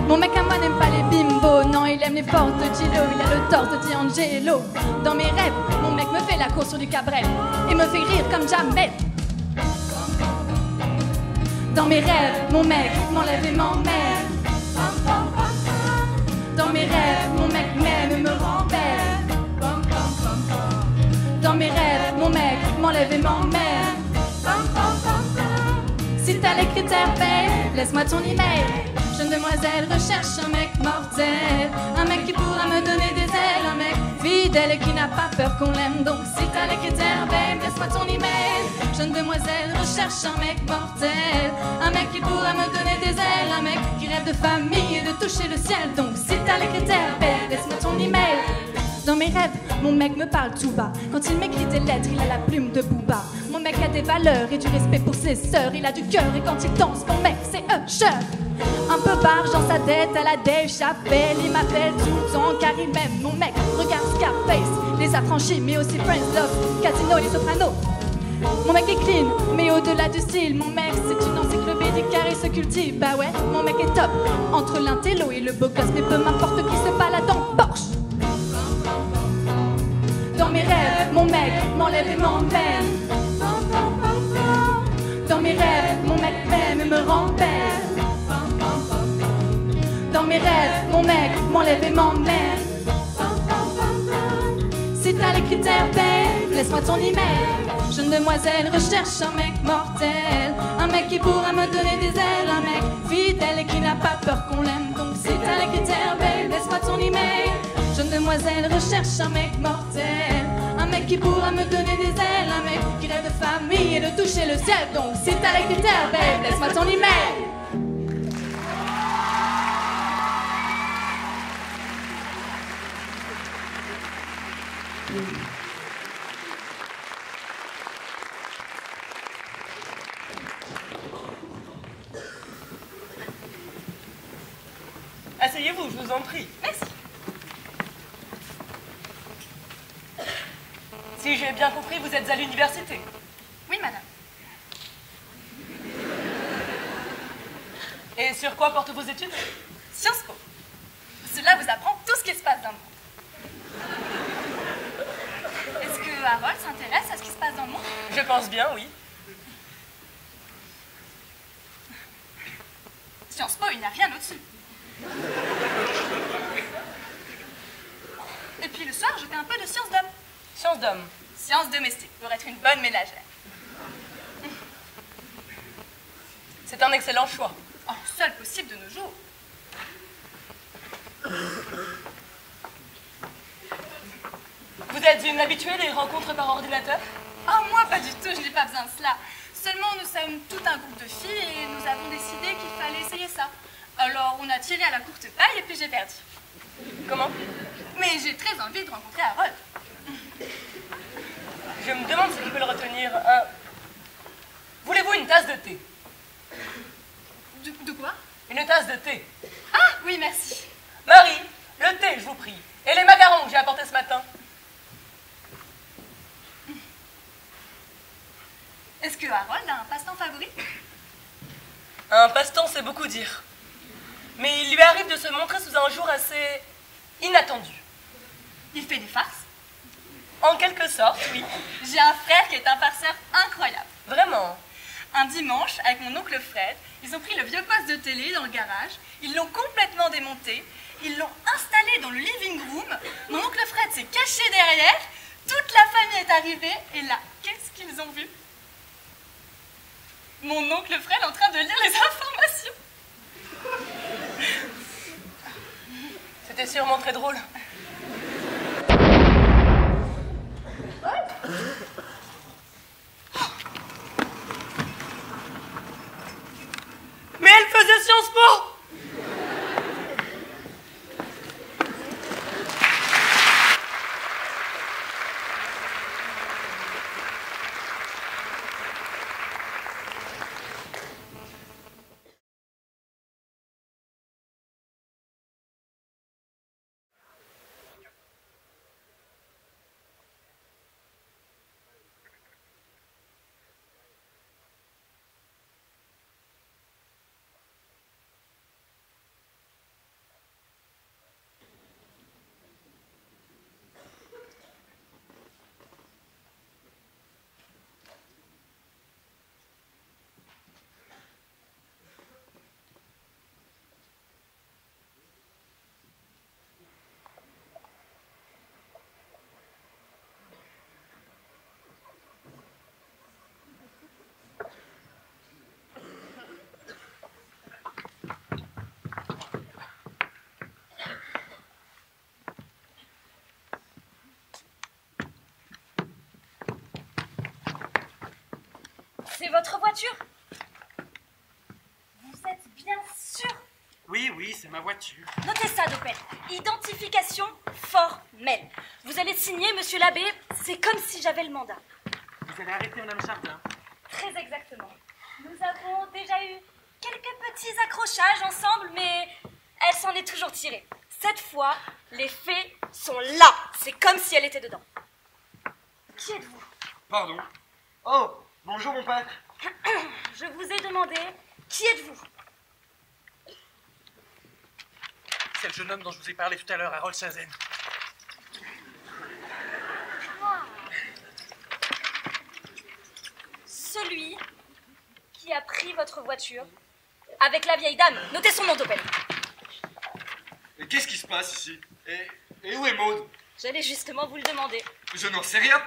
Mon mec à moi n'aime pas les bimbos, non il aime les portes de Gilo, il a le torse de D'Angelo. Dans mes rêves, mon mec me fait la course sur du Cabrel et me fait rire comme jamais. Dans mes rêves, mon mec m'enlève et m'emmène. Dans mes rêves, mon mec m'aime et me rend belle. Dans mes rêves, mon mec m'enlève et m'emmène. Si t'as les critères, babe, laisse-moi ton email. Jeune demoiselle recherche un mec mortel, un mec qui pourra me donner des ailes, un mec fidèle et qui n'a pas peur qu'on l'aime. Donc si t'as les critères, babe, laisse-moi ton email. Jeune demoiselle recherche un mec mortel, un mec qui pourra me donner des ailes, un mec qui rêve de famille et de toucher le ciel. Donc si t'as les critères, babe, laisse-moi ton email. Dans mes rêves, mon mec me parle tout bas. Quand il m'écrit des lettres, il a la plume de Booba. Mon mec a des valeurs et du respect pour ses sœurs. Il a du cœur et quand il danse, mon mec, c'est Usher. Un peu barge dans sa tête à la Dave Chappelle. Il m'appelle tout le temps car il m'aime. Mon mec regarde Scarface, Les Affranchis, mais aussi Friends, Love, Casino, Les Sopranos. Mon mec est clean, mais au-delà du style, mon mec c'est une encyclopédie car il se cultive. Bah ouais, mon mec est top, entre l'intello et le beau gosse, mais peu m'importe qui se balade en Porsche. Dans mes rêves, mon mec m'enlève et m'emmène. Dans mes rêves, mon mec m'aime et me rend belle. Dans mes rêves, mon mec m'enlève et m'emmène. Si t'as les critères, babe, laisse-moi ton email. Jeune demoiselle recherche un mec mortel, un mec qui pourra me donner des ailes, un mec fidèle et qui n'a pas peur qu'on l'aime. Donc si t'as les critères, babe, laisse-moi ton email. Jeune demoiselle recherche un mec mortel, un mec qui pourra me donner des ailes, un mec qui rêve de famille et de toucher le ciel. Donc si t'as les critères, babe, laisse-moi ton email. Asseyez-vous, je vous en prie. Merci. Si j'ai bien compris, vous êtes à l'université. Oui, madame. Et sur quoi portent vos études? Sciences Po. Cela vous apprend tout ce qui se passe dans le monde. Est-ce que Harold s'intéresse à ce qui se passe dans le monde? Je pense bien, oui. Sciences Po, il n'y a rien au-dessus. Et puis le soir, je fais un peu de sciences d'homme. Sciences d'homme. Sciences domestiques, pour être une bonne ménagère. C'est un excellent choix. Oh, le seul possible de nos jours. Vous êtes une habituée des rencontres par ordinateur? Oh, moi, pas du tout, je n'ai pas besoin de cela. Seulement, nous sommes tout un groupe de filles et nous avons décidé qu'il fallait essayer ça. Alors, on a tiré à la courte paille et puis j'ai perdu. Comment? Mais j'ai très envie de rencontrer Harold. Je me demande ce qui peut le retenir. Voulez-vous une tasse de thé? De quoi? Une tasse de thé. Ah, oui, merci. Marie, le thé, je vous prie. Et les macarons que j'ai apportés ce matin. Est-ce que Harold a un passe-temps favori? Un passe-temps, c'est beaucoup dire. Mais il lui arrive de se montrer sous un jour assez inattendu. Il fait des farces? En quelque sorte, oui. J'ai un frère qui est un farceur incroyable. Vraiment? Un dimanche, avec mon oncle Fred, ils ont pris le vieux poste de télé dans le garage, ils l'ont complètement démonté, ils l'ont installé dans le living room, mon oncle Fred s'est caché derrière, toute la famille est arrivée, et là, qu'est-ce qu'ils ont vu? Mon oncle Fred en train de lire les informations. C'était sûrement très drôle. Mais elle faisait Sciences Po! C'est votre voiture? Vous êtes bien sûr? Oui, oui, c'est ma voiture. Notez ça, Doppel. Identification formelle. Vous allez signer, monsieur l'abbé, c'est comme si j'avais le mandat. Vous allez arrêter Madame Chardin. Très exactement. Nous avons déjà eu quelques petits accrochages ensemble, mais elle s'en est toujours tirée. Cette fois, les faits sont là. C'est comme si elle était dedans. Qui êtes-vous? Pardon. Oh, bonjour mon père. Je vous ai demandé, qui êtes-vous? C'est le jeune homme dont je vous ai parlé tout à l'heure, Harold Chazen. Celui qui a pris votre voiture avec la vieille dame. Notez son nom, Doppel. Mais qu'est-ce qui se passe ici? Et où est Maud? J'allais justement vous le demander. Je n'en sais rien.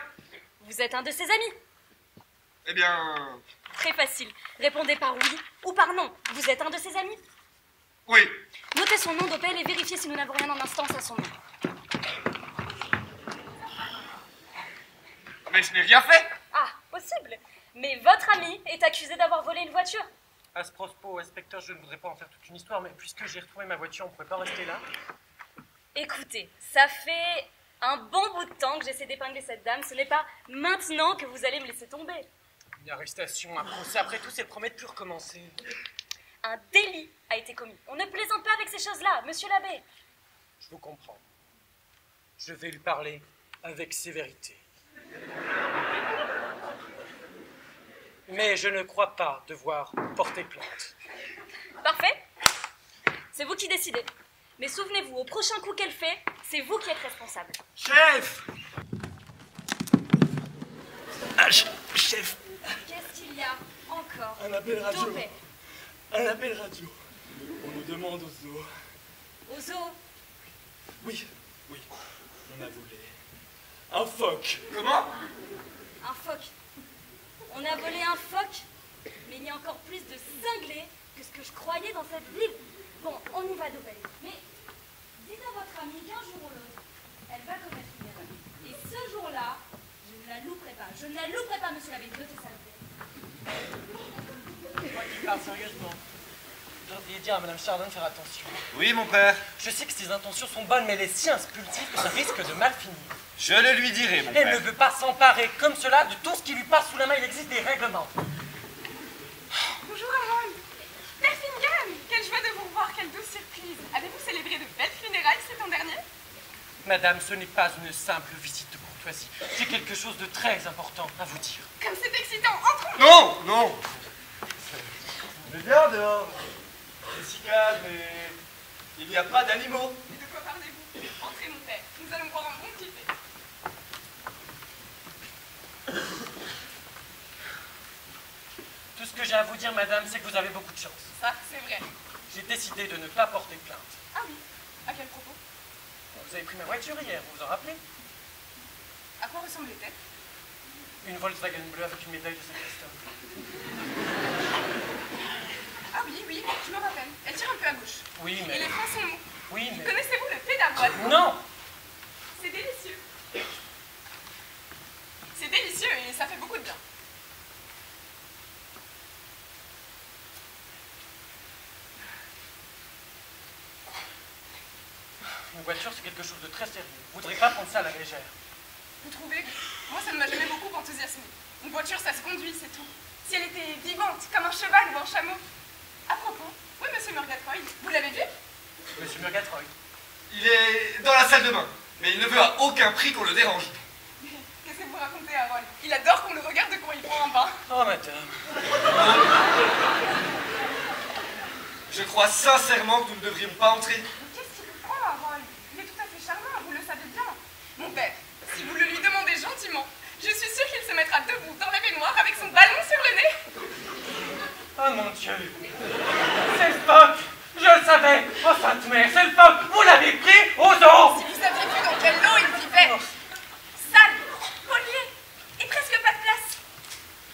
Vous êtes un de ses amis? Eh bien... Très facile. Répondez par oui ou par non. Vous êtes un de ses amis? Oui. Notez son nom, Doppel, et vérifiez si nous n'avons rien en instance à son nom. Mais je n'ai rien fait. Ah, possible. Mais votre ami est accusé d'avoir volé une voiture. À ce propos, inspecteur, je ne voudrais pas en faire toute une histoire, mais puisque j'ai retrouvé ma voiture, on ne pourrait pas rester là. Écoutez, ça fait un bon bout de temps que j'essaie d'épingler cette dame. Ce n'est pas maintenant que vous allez me laisser tomber. Une arrestation, un procès, après tout, c'est le promet de plus recommencer. Un délit a été commis. On ne plaisante pas avec ces choses-là, monsieur l'abbé. Je vous comprends. Je vais lui parler avec sévérité. Mais je ne crois pas devoir porter plainte. Parfait. C'est vous qui décidez. Mais souvenez-vous, au prochain coup qu'elle fait, c'est vous qui êtes responsable. Chef! Ah, chef! Qu'est-ce qu'il y a encore? Un appel radio. Doppel. Un appel radio. On nous demande au zoo. Au zoo? Oui, oui. On a volé un phoque. Comment? Un phoque. On a volé un phoque, mais il y a encore plus de cinglés que ce que je croyais dans cette ville. Bon, on y va, Doppel. Mais dites à votre amie qu'un jour ou l'autre, elle va commettre une erreur. Et ce jour-là, je ne la louperai pas. Je ne la louperai pas, monsieur l'abbé. Notez ça, Moi qui parle sérieusement. J'aurais dire à Madame Chardin de faire attention. Oui, mon père. Je sais que ses intentions sont bonnes, mais elle est si impulsive que ça risque de mal finir. Je le lui dirai, mon Elle père. ne veut pas s'emparer comme cela de tout ce qui lui passe sous la main. Il existe des règlements. Bonjour Harold. Père Finnegan, quelle joie de vous revoir, quelle douce surprise. Avez-vous célébré de belles funérailles cet an dernier? Madame, ce n'est pas une simple visite de courtoisie. J'ai quelque chose de très important à vous dire. Comme c'est excitant, entrons. Non, non. Mais viens dehors. C'est si calme et il n'y a pas d'animaux. Et de quoi parlez-vous? Entrez, mon père. Nous allons boire un bon petit thé. Tout ce que j'ai à vous dire, madame, c'est que vous avez beaucoup de chance. Ça, c'est vrai. J'ai décidé de ne pas porter plainte. Ah oui. À quel propos? Vous avez pris ma voiture hier, vous vous en rappelez? À quoi ressemblait-elle? Une Volkswagen bleue avec une médaille de Saint-Christophe. Ah oui, oui, je me rappelle. Elle tire un peu à gauche. Oui, mais... Et les freins sont mous. Oui, mais... Connaissez-vous le thé d'avoine? Non! C'est délicieux. C'est délicieux et ça fait beaucoup de bien. Une voiture, c'est quelque chose de très sérieux. Vous ne voudrez pas prendre ça à la légère. Vous trouvez? Moi, ça ne m'a jamais beaucoup enthousiasmé. Une voiture, ça se conduit, c'est tout. Si elle était vivante, comme un cheval ou un chameau. À propos, oui, monsieur Murgatroyd, vous l'avez vu? Monsieur Murgatroyd. Il est dans la salle de bain, mais il ne veut à aucun prix qu'on le dérange. Qu'est-ce que vous racontez, Harold? Il adore qu'on le regarde quand il prend un bain. Oh, madame. Je crois sincèrement que nous ne devrions pas entrer. Qu'est-ce qu'il prend, Harold? Il est tout à fait charmant, vous le savez bien. Mon père, si vous le lui demandez gentiment, je suis sûre qu'il se mettra debout dans la baignoire avec son ballon sur le nez. Oh mon Dieu! C'est le phoque! Je le savais! Oh sainte mère, c'est le phoque! Vous l'avez pris aux eaux! Si vous aviez vu dans quelle eau il vivait! Sale, pollué, et presque pas de place.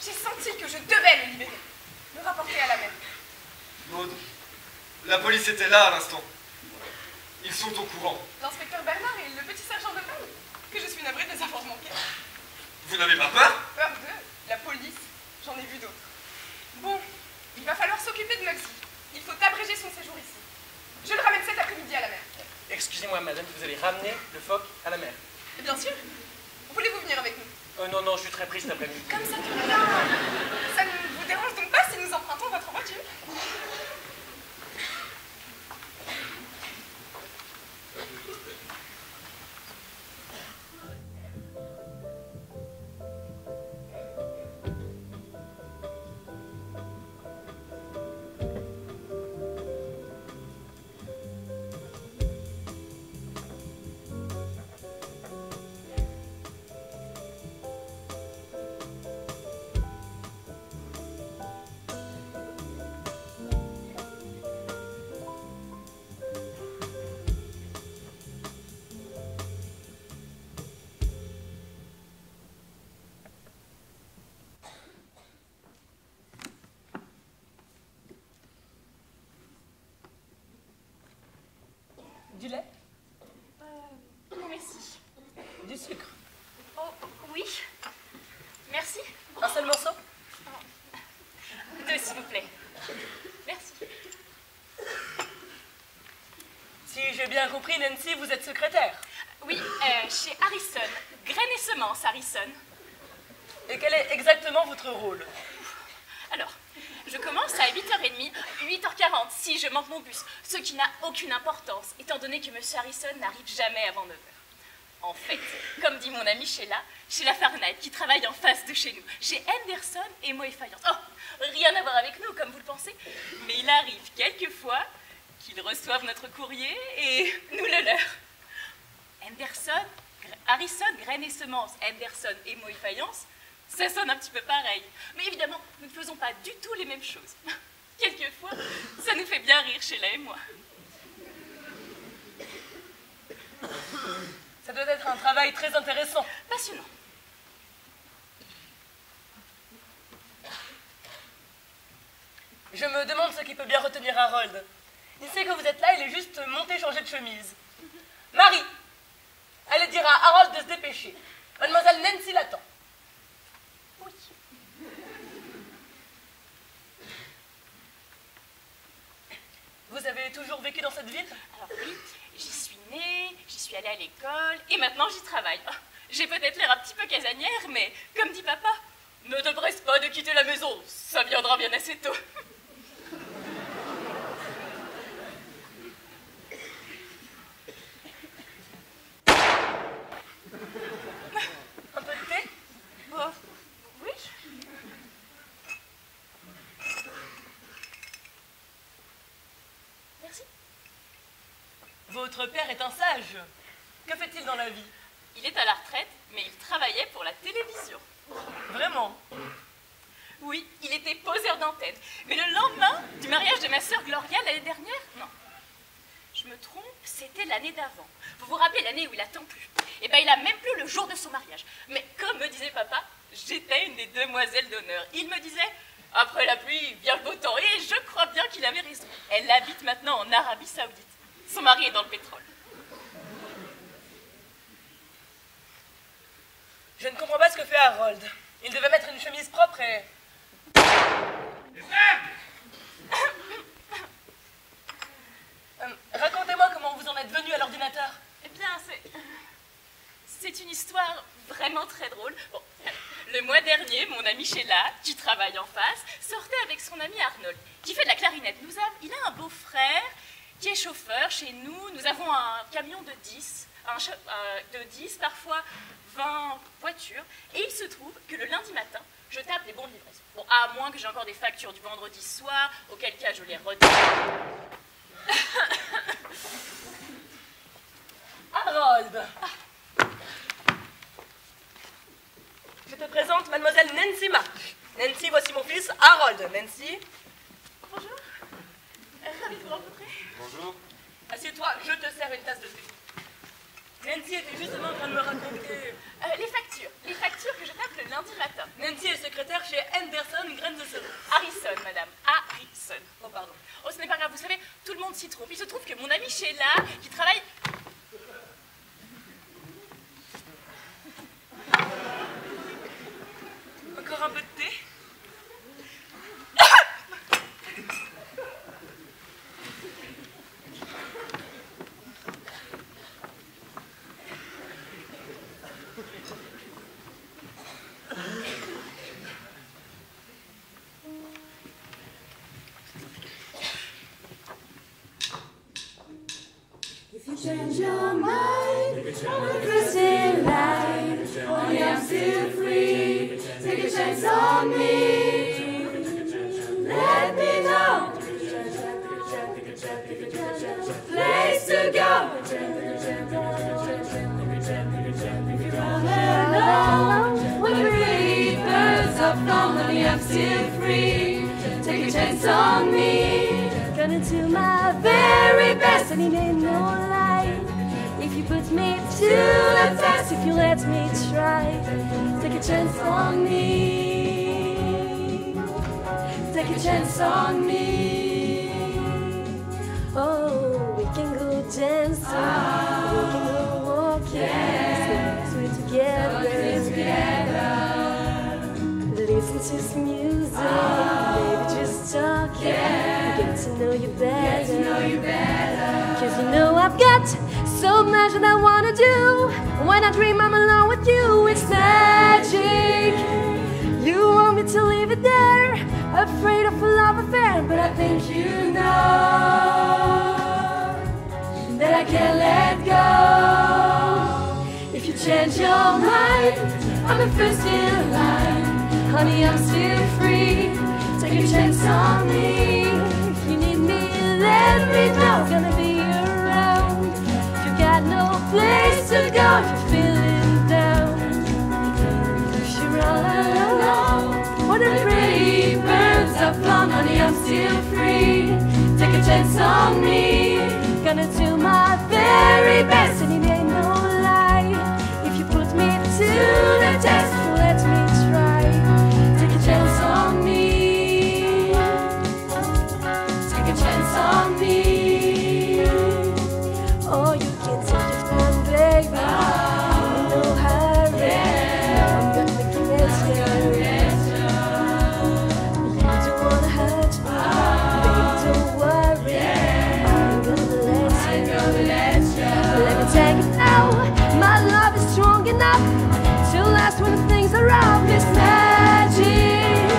J'ai senti que je devais le libérer. Le rapporter à la mer. Maud, la police était là à l'instant. Ils sont au courant. L'inspecteur Bernard et le petit sergent de Paris. Que je suis navrée de les avoir manqués. Vous n'avez pas peur? Peur d'eux, la police, j'en ai vu d'autres. Non, non, je suis très pris cet après-midi. Comme ça tombe bien. Ça ne vous dérange donc pas si nous empruntons votre voiture? Du lait? Non, merci. Du sucre? Oh, oui. Merci. Un seul morceau? Deux, s'il vous plaît. Merci. Si j'ai bien compris, Nancy, vous êtes secrétaire. Oui, chez Harrison. Graines et semences, Harrison. Et quel est exactement votre rôle? Alors, je commence à 8h30, 8h40 si je manque mon bus, ce qui n'a aucune importance, étant donné que M. Harrison n'arrive jamais avant 9h. En fait, comme dit mon ami Sheila Fahrenheit, qui travaille en face de chez nous, chez Henderson et Moe Faïence. Oh, rien à voir avec nous, comme vous le pensez, mais il arrive quelquefois qu'ils reçoivent notre courrier et nous le leur. Harrison, graines et semences, Henderson et Moe Faïence, ça sonne un petit peu pareil. Mais évidemment, nous ne faisons pas du tout les mêmes choses. Quelquefois, ça nous fait bien rire, Sheila et moi. Ça doit être un travail très intéressant. Passionnant. Je me demande ce qui peut bien retenir Harold. Il sait que vous êtes là, il est juste monté changer de chemise. Marie, allez dire à Harold de se dépêcher. Mademoiselle Nancy l'attend. Oui. Vous avez toujours vécu dans cette ville? Alors oui, j'y suis née, j'y suis allée à l'école, et maintenant j'y travaille. J'ai peut-être l'air un petit peu casanière, mais comme dit papa, ne te presse pas de quitter la maison, ça viendra bien assez tôt. Un peu de thé? Oh, oui. Merci. Votre père est un sage. Que fait-il dans la vie? Il est à la retraite, mais il travaillait pour la télévision. Vraiment? Oui, il était poseur d'antenne. Mais le lendemain du mariage de ma sœur Gloria l'année dernière, non. Je me trompe, c'était l'année d'avant. Vous vous rappelez l'année où il a tant plu? Eh bien, il a même plu le jour de son mariage. Mais comme me disait papa, j'étais une des demoiselles d'honneur. Il me disait, après la pluie, vient le beau temps. Et je crois bien qu'il avait raison. Elle habite maintenant en Arabie Saoudite. Son mari est dans le pétrole. Je ne comprends pas ce que fait Harold. Il devait mettre une chemise propre et... Racontez-moi comment vous en êtes venu à l'ordinateur. Eh bien, c'est une histoire vraiment très drôle. Bon, le mois dernier, mon ami Sheila, qui travaille en face, sortait avec son ami Arnold, qui fait de la clarinette. Il a un beau-frère qui est chauffeur chez nous. Nous avons un camion de 10, parfois 20 voitures. Et il se trouve que le lundi matin, je tape les bons de livraison. Bon, à moins que j'ai encore des factures du vendredi soir, auquel cas je les retire. Harold. Je te présente mademoiselle Nancy March. Nancy, voici mon fils Harold. Nancy. Bonjour. Ravie de vous rencontrer. Bonjour. Assieds-toi, je te sers une tasse de thé. Nancy était justement en train de me raconter... Les factures que je tape le lundi matin. Nancy est secrétaire chez Henderson, graines de semences. Harrison, madame. Harrison. Oh, pardon. Oh, ce n'est pas grave, vous savez, tout le monde s'y trompe. Il se trouve que mon amie Sheila, qui travaille... Encore un peu de thé? change your mind, I'm first in line. Only I'm still free. Take a chance on me. Let me know. Place to go. Hello, when the pretty birds are flown, honey, I'm still free. Take a chance on me. Gonna do my very best, and it ain't no lie. If you put me to the test, if you let me try, take a chance on me. Take a chance on me. Oh, we can go dancing, we can go walking, sweet together. Listen to some music, maybe just talking, get to know you better. Cause you know I've got so much that I wanna do. When I dream I'm alone with you, it's magic. You want me to leave it there, afraid of a love affair, but I think you know that I can't let go. If you change your mind, I'm the first in line. Honey, I'm still free. Take a chance on me. If you need me, let me know. Gonna be around. If you got no place to go, if you're feeling down, if you're all alone, what a pretty birds are flown. Honey, I'm still free. Take a chance on me. Gonna do my very best, and it ain't no lie. If you put me to the test, let me try. Take a chance on me. Take a chance on me. Oh, you can take your time, baby. No hurry. I'm gonna get you. You don't wanna hurt me, baby. Don't worry. I'm gonna let you. Let me take it now. My love is strong enough to last when things are rough. It's magic.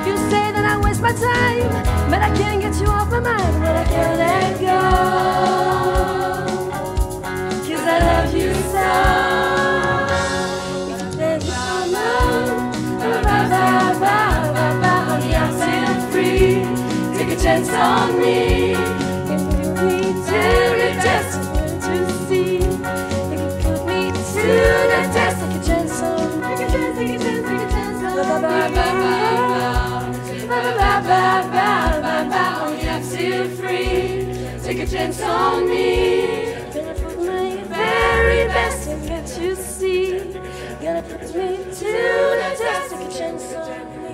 You say that I waste my time, but I can't get you off my mind. But I can't let go, 'cause I love you so. If you think I'm alone, honey, I'm still free. Take a chance on me. If you need to retest, to see. If you put me to the test, take a chance on me. Take a chance, take a chance, take a chance on me. Only I'm still free. Take a chance on me. Gonna put my very best and let you see. Gonna put me to the test. Take a chance on me.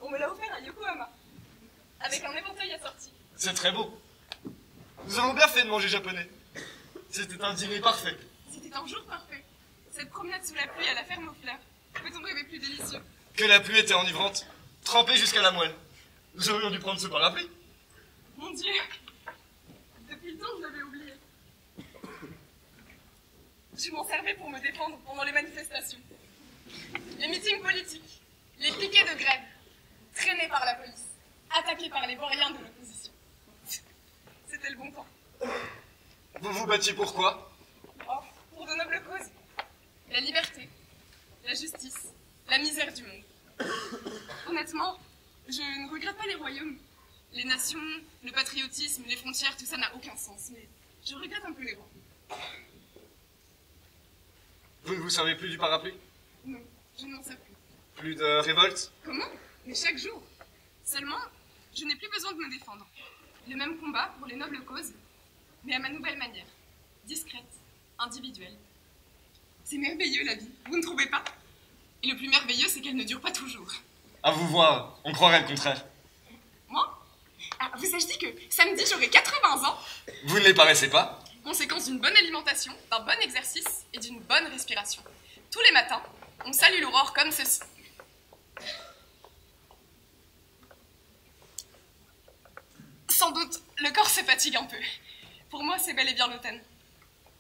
On me l'a offert à Yokohama, avec un éventail assorti. C'est très beau. Nous avons bien fait de manger japonais. C'était un dîner parfait. C'était un jour parfait. Cette promenade sous la pluie à la ferme aux fleurs. Peut-on rêver plus délicieux? Que la pluie était enivrante, trempée jusqu'à la moelle. Nous aurions dû prendre ce parapluie. Mon Dieu! Depuis le temps, je l'avais oublié. Je m'en servais pour me défendre pendant les manifestations. Les meetings politiques, les piquets de grève, traînés par la police, attaqués par les vauriens de l'opposition. C'était le bon temps. Vous vous battiez pour quoi? Oh, pour de nobles causes. La liberté, la justice, la misère du monde. Honnêtement, je ne regrette pas les royaumes, les nations, le patriotisme, les frontières, tout ça n'a aucun sens, mais je regrette un peu les rois. Vous ne vous servez plus du parapluie? Non, je ne m'en sers plus. Plus de révolte? Comment? Mais chaque jour. Seulement, je n'ai plus besoin de me défendre. Le même combat pour les nobles causes, mais à ma nouvelle manière. Discrète, individuelle. C'est merveilleux la vie, vous ne trouvez pas? Et le plus merveilleux, c'est qu'elle ne dure pas toujours. À vous voir, on croirait le contraire. Moi? Vous saviez que samedi, j'aurai 80 ans? Vous ne les paraissez pas? Conséquence d'une bonne alimentation, d'un bon exercice et d'une bonne respiration. Tous les matins, on salue l'aurore comme ceci. Sans doute, le corps se fatigue un peu. Pour moi, c'est bel et bien l'automne.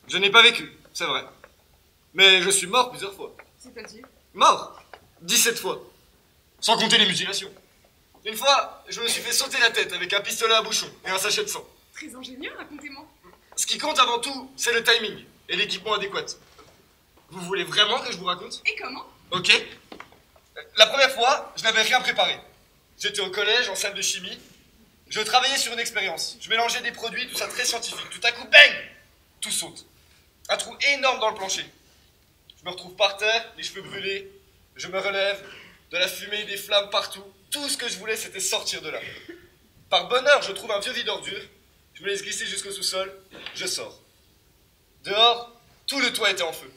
Je n'ai pas vécu, c'est vrai. Mais je suis mort plusieurs fois. C'est-à-dire? Mort 17 fois. Sans compter les mutilations. Une fois, je me suis fait sauter la tête avec un pistolet à bouchon et un sachet de sang. Très ingénieux, racontez-moi. Ce qui compte avant tout, c'est le timing et l'équipement adéquat. Vous voulez vraiment que je vous raconte? Et comment? Ok. La première fois, je n'avais rien préparé. J'étais au collège, en salle de chimie. Je travaillais sur une expérience. Je mélangeais des produits, tout ça très scientifique. Tout à coup, bang! Tout saute. Un trou énorme dans le plancher. Je me retrouve par terre, les cheveux brûlés. Je me relève, de la fumée, des flammes partout. Tout ce que je voulais, c'était sortir de là. Par bonheur, je trouve un vieux vide d'ordures. Je me laisse glisser jusqu'au sous-sol. Je sors. Dehors, tout le toit était en feu.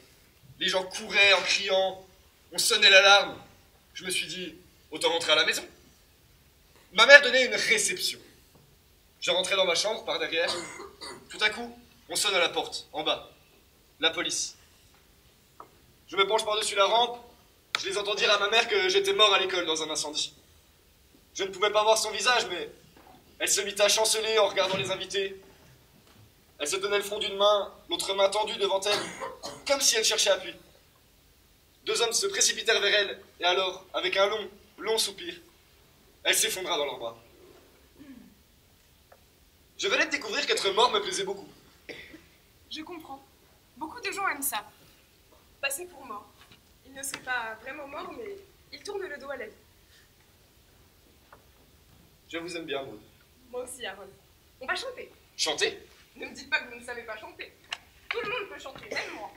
Les gens couraient en criant. On sonnait l'alarme. Je me suis dit, autant rentrer à la maison. Ma mère donnait une réception. Je rentrais dans ma chambre par derrière. Tout à coup, on sonne à la porte, en bas. La police. Je me penche par-dessus la rampe. Je les entends dire à ma mère que j'étais mort à l'école dans un incendie. Je ne pouvais pas voir son visage, mais elle se mit à chanceler en regardant les invités. Elle se tenait le front d'une main, l'autre main tendue devant elle, comme si elle cherchait appui. Deux hommes se précipitèrent vers elle, et alors, avec un long, long soupir, elle s'effondra dans leurs bras. Je venais de découvrir qu'être mort me plaisait beaucoup. Je comprends. Beaucoup de gens aiment ça. Passer pour mort. Ils ne sont pas vraiment morts, mais ils tournent le dos à la vie. Je vous aime bien, Maud. Moi aussi, Harold. On va chanter. Chanter? Ne me dites pas que vous ne savez pas chanter. Tout le monde peut chanter, même moi.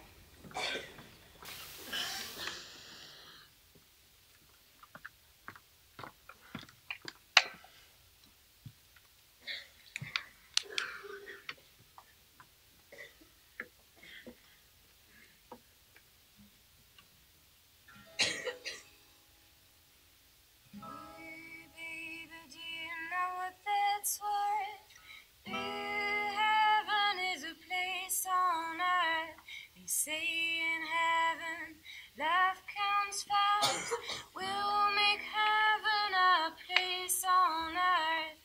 Say in heaven, love comes first. We'll make heaven a place on earth.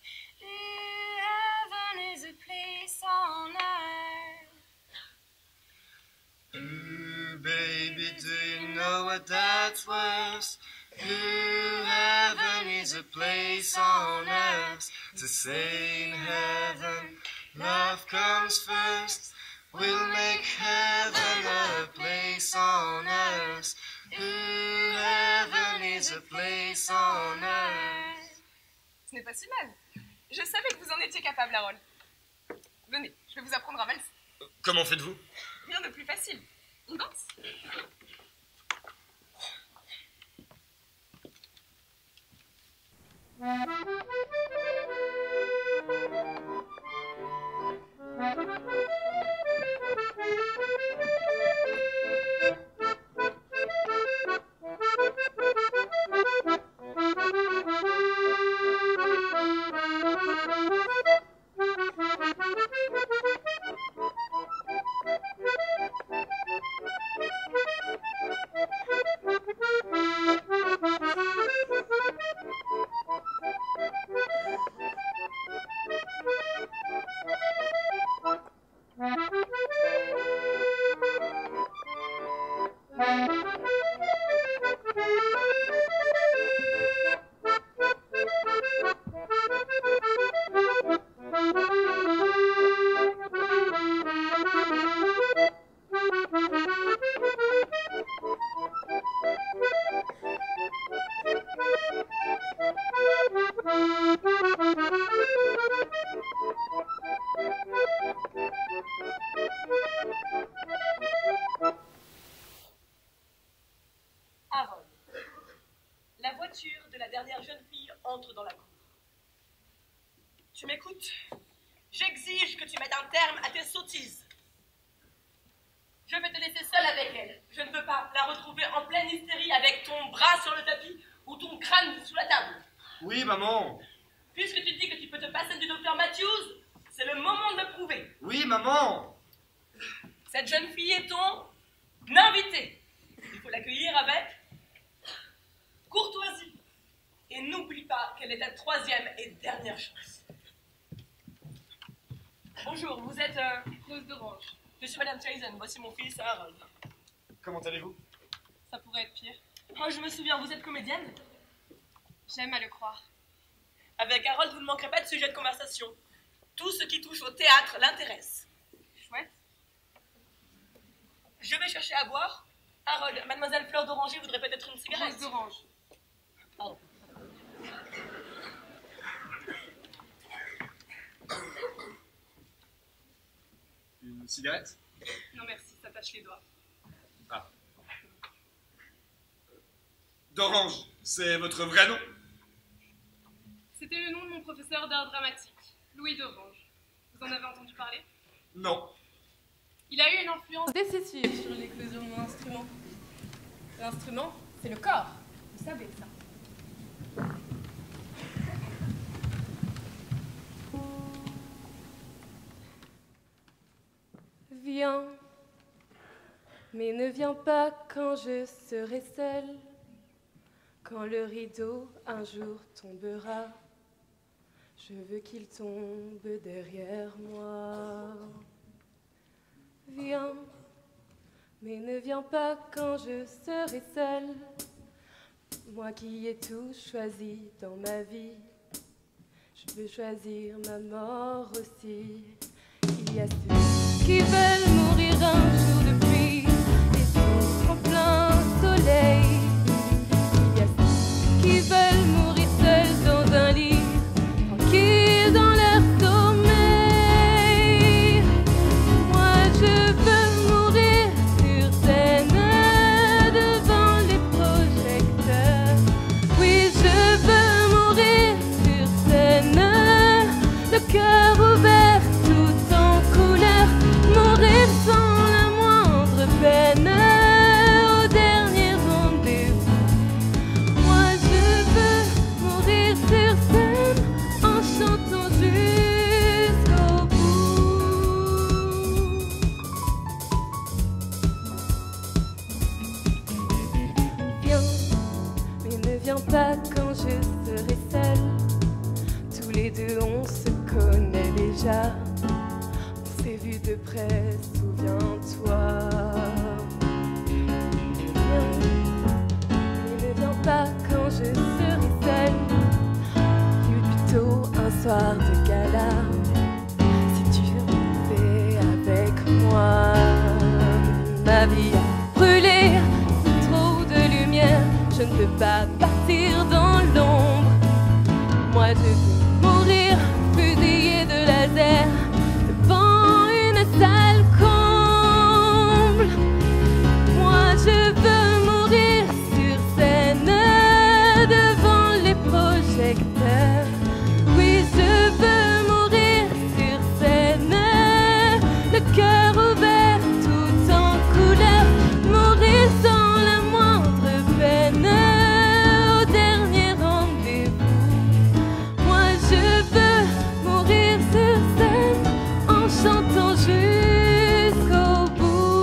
Heaven is a place on earth. Ooh, baby, do you know what that's worth? Ooh, heaven is a place on earth. To say in heaven, love comes first. We'll make heaven a place on earth. Ooh, heaven is a place on earth. Ce n'est pas si mal. Je savais que vous en étiez capable, Harold. Venez, je vais vous apprendre à valser. Comment faites-vous? Rien de plus facile. On danse. Harold, la voiture de la dernière jeune fille entre dans la cour. Tu m'écoutes? J'exige que tu mettes un terme à tes sottises. Je vais te laisser seule avec elle. Je ne veux pas la retrouver en pleine hystérie avec ton bras sur le tapis ou ton crâne sous la table. Oui, maman. Puisque tu dis que tu peux te passer du docteur Matthews, c'est le moment de le prouver. Oui, maman. Cette jeune fille est ton invitée. Il faut l'accueillir avec courtoisie. Et n'oublie pas qu'elle est ta troisième et dernière chance. Bonjour, vous êtes Rose d'Orange. Je suis Madame Chazen, voici mon fils Harold. Comment allez-vous? Ça pourrait être pire. Oh, je me souviens, vous êtes comédienne? J'aime à le croire. Avec Harold, vous ne manquerez pas de sujet de conversation. Tout ce qui touche au théâtre l'intéresse. Chouette. Je vais chercher à boire. Harold, mademoiselle Fleur d'Oranger voudrait peut-être une cigarette. Rose d'Orange. Pardon. Une cigarette? Non merci, ça tâche les doigts. Ah. D'Orange, c'est votre vrai nom? C'était le nom de mon professeur d'art dramatique, Louis d'Orange. Vous en avez entendu parler? Non. Il a eu une influence Décisive sur l'éclosion de mon instrument. L'instrument, c'est le corps. Vous savez ça. Viens, mais ne viens pas quand je serai seule, quand le rideau un jour tombera. Je veux qu'il tombe derrière moi. Viens, mais ne viens pas quand je serai seule, moi qui ai tout choisi dans ma vie. Je veux choisir ma mort aussi. Il y a ceux qui veulent mourir un jour de pluie et d'autres en plein soleil. Il y a ceux qui veulent mourir seuls dans un lit, tranquilles dans leur sommeil. Moi je veux mourir sur scène devant les projecteurs. Oui, je veux mourir sur scène, le cœur ouvert, tout en couleur, mourir sans la moindre peine au dernier rendez-vous. Moi je veux mourir sur scène en chantant jusqu'au bout. Viens, mais ne viens pas quand je serai seule. Tous les deux on se connaît déjà. On s'est vu de près, souviens-toi. Viens, mais ne viens pas quand je serai seule. Plutôt un soir de gala. Si tu étais avec moi, ma vie a brûlé sous trop de lumière. Je ne peux pas partir dans l'ombre. Moi je veux mourir fusillé de laser devant une salle comble. Moi je veux mourir sur scène devant les projecteurs. Oui, je veux mourir sur scène, le cœur ouvert, tout en couleur, mourir sans la moindre peine au dernier rendez-vous. Moi je veux mourir sur scène en chantant jusqu'au bout.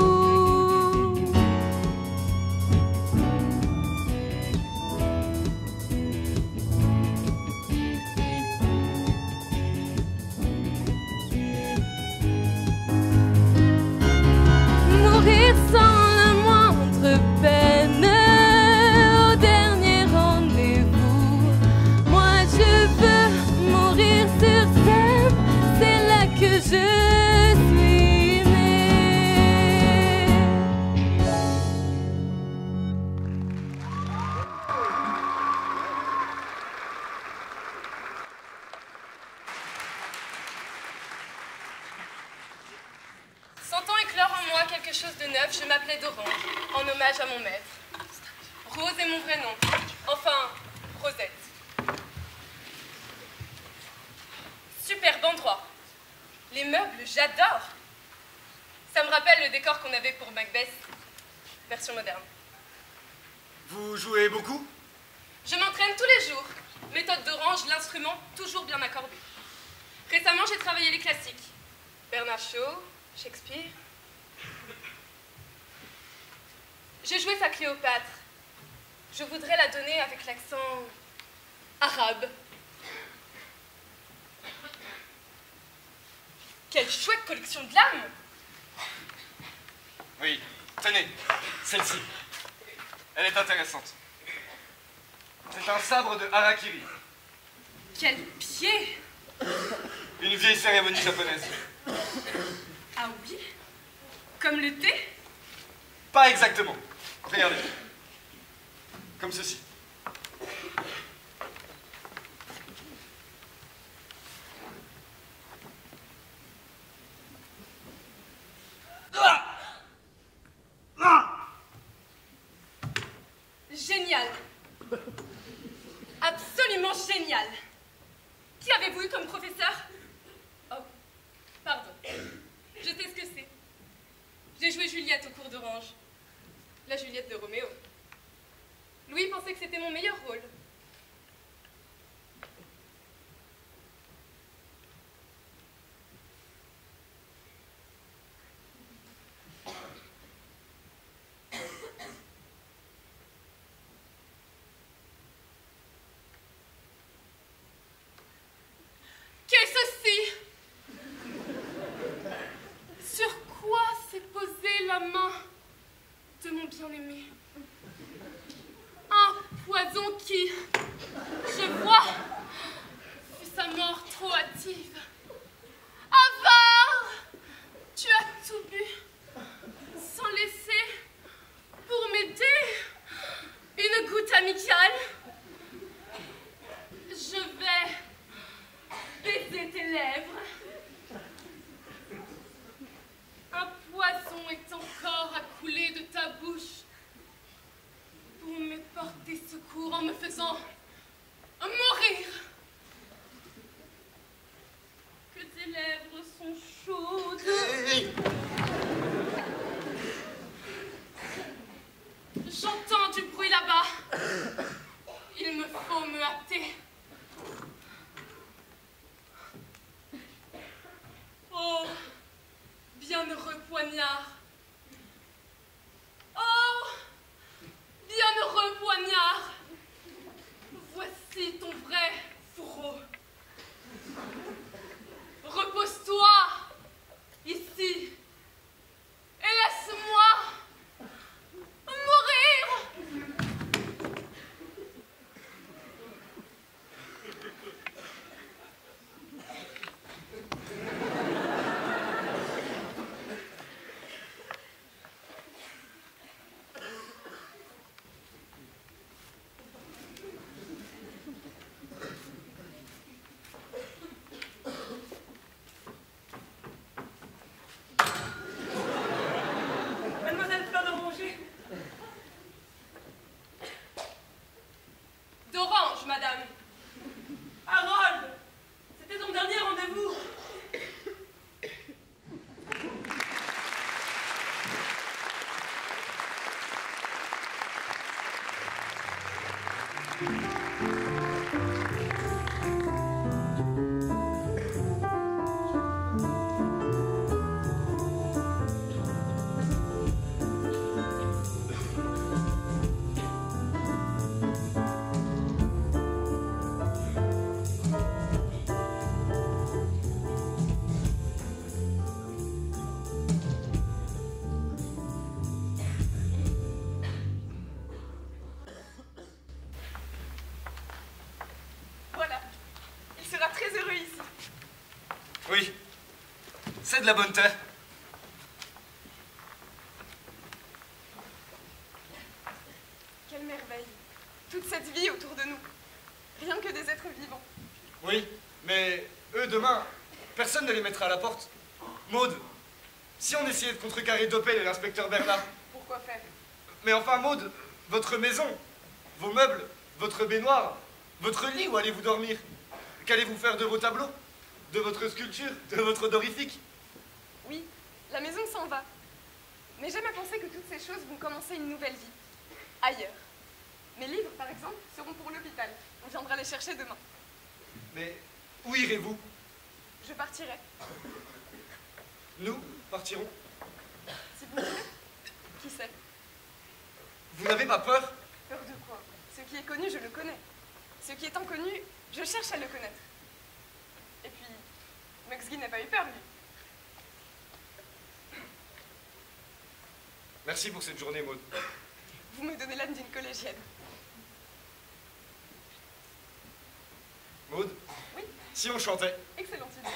Mourir sans la moindre peine au dernier rendez-vous. Moi je veux mourir sur scène, c'est là que je suis née. Sentant éclore en moi quelque chose de neuf, je m'appelais d'Orange, en hommage à mon maître. Rose est mon vrai nom. Enfin, Rosette. Superbe endroit. Les meubles, j'adore. Ça me rappelle le décor qu'on avait pour Macbeth, version moderne. Vous jouez beaucoup? Je m'entraîne tous les jours. Méthode d'Orange, l'instrument toujours bien accordé. Récemment, j'ai travaillé les classiques. Bernard Shaw, Shakespeare. J'ai joué sa Cléopâtre. Je voudrais la donner avec l'accent arabe. Quelle chouette collection de lames! Oui, tenez, celle-ci. Elle est intéressante. C'est un sabre de harakiri. Quel pied! Une vieille cérémonie japonaise. Ah oui? Comme le thé? Pas exactement. Regardez. Comme ceci. Génial! Absolument génial! Qui avez-vous eu comme professeur? Oh, pardon. Je sais ce que c'est. J'ai joué Juliette au cours d'Orange. La Juliette de Roméo. Louis pensait que c'était mon meilleur rôle. Qu'est-ce ceci? Sur quoi s'est posée la main de mon bien-aimé? Un poison qui, je vois, fut sa mort trop hâtive. Avare! Tu as tout bu, sans laisser, pour m'aider, une goutte amicale. Je vais baiser tes lèvres. Un poison est encore à couler de ta bouche pour me porter secours en me faisant mourir. Que tes lèvres sont chaudes. J'entends du bruit là-bas. Il me faut me hâter. Oh, bienheureux poignard. Oh, bienheureux poignard. Voici ton vrai fourreau. Repose-toi ici et laisse-moi mourir. Mademoiselle Fleur d'Oranger. D'Orange, madame. Harold, c'était ton dernier rendez-vous. Voilà. Il sera très heureux ici. Oui, c'est de la bonne terre. Quelle merveille. Toute cette vie autour de nous. Rien que des êtres vivants. Oui, mais eux, demain, personne ne les mettra à la porte. Maude, si on essayait de contrecarrer Doppel et l'inspecteur Bernard. Pourquoi faire? Mais enfin, Maude, votre maison, vos meubles, votre baignoire, votre lit, où allez-vous dormir? Qu'allez-vous faire de vos tableaux? De votre sculpture? De votre odorifique? Oui, La maison s'en va. Mais j'aime à penser que toutes ces choses vont commencer une nouvelle vie. Ailleurs. Mes livres, par exemple, seront pour l'hôpital. On viendra les chercher demain. Mais où irez-vous? Je partirai. Nous partirons. Si vous voulez. Qui sait? Vous n'avez pas peur? Peur de quoi? Ce qui est connu, je le connais. Ce qui est inconnu, je cherche à le connaître. Et puis, Mugsky n'a pas eu peur, lui. Merci pour cette journée, Maud. Vous me donnez l'âme d'une collégienne. Maud? Oui. Si on chantait? Excellente idée.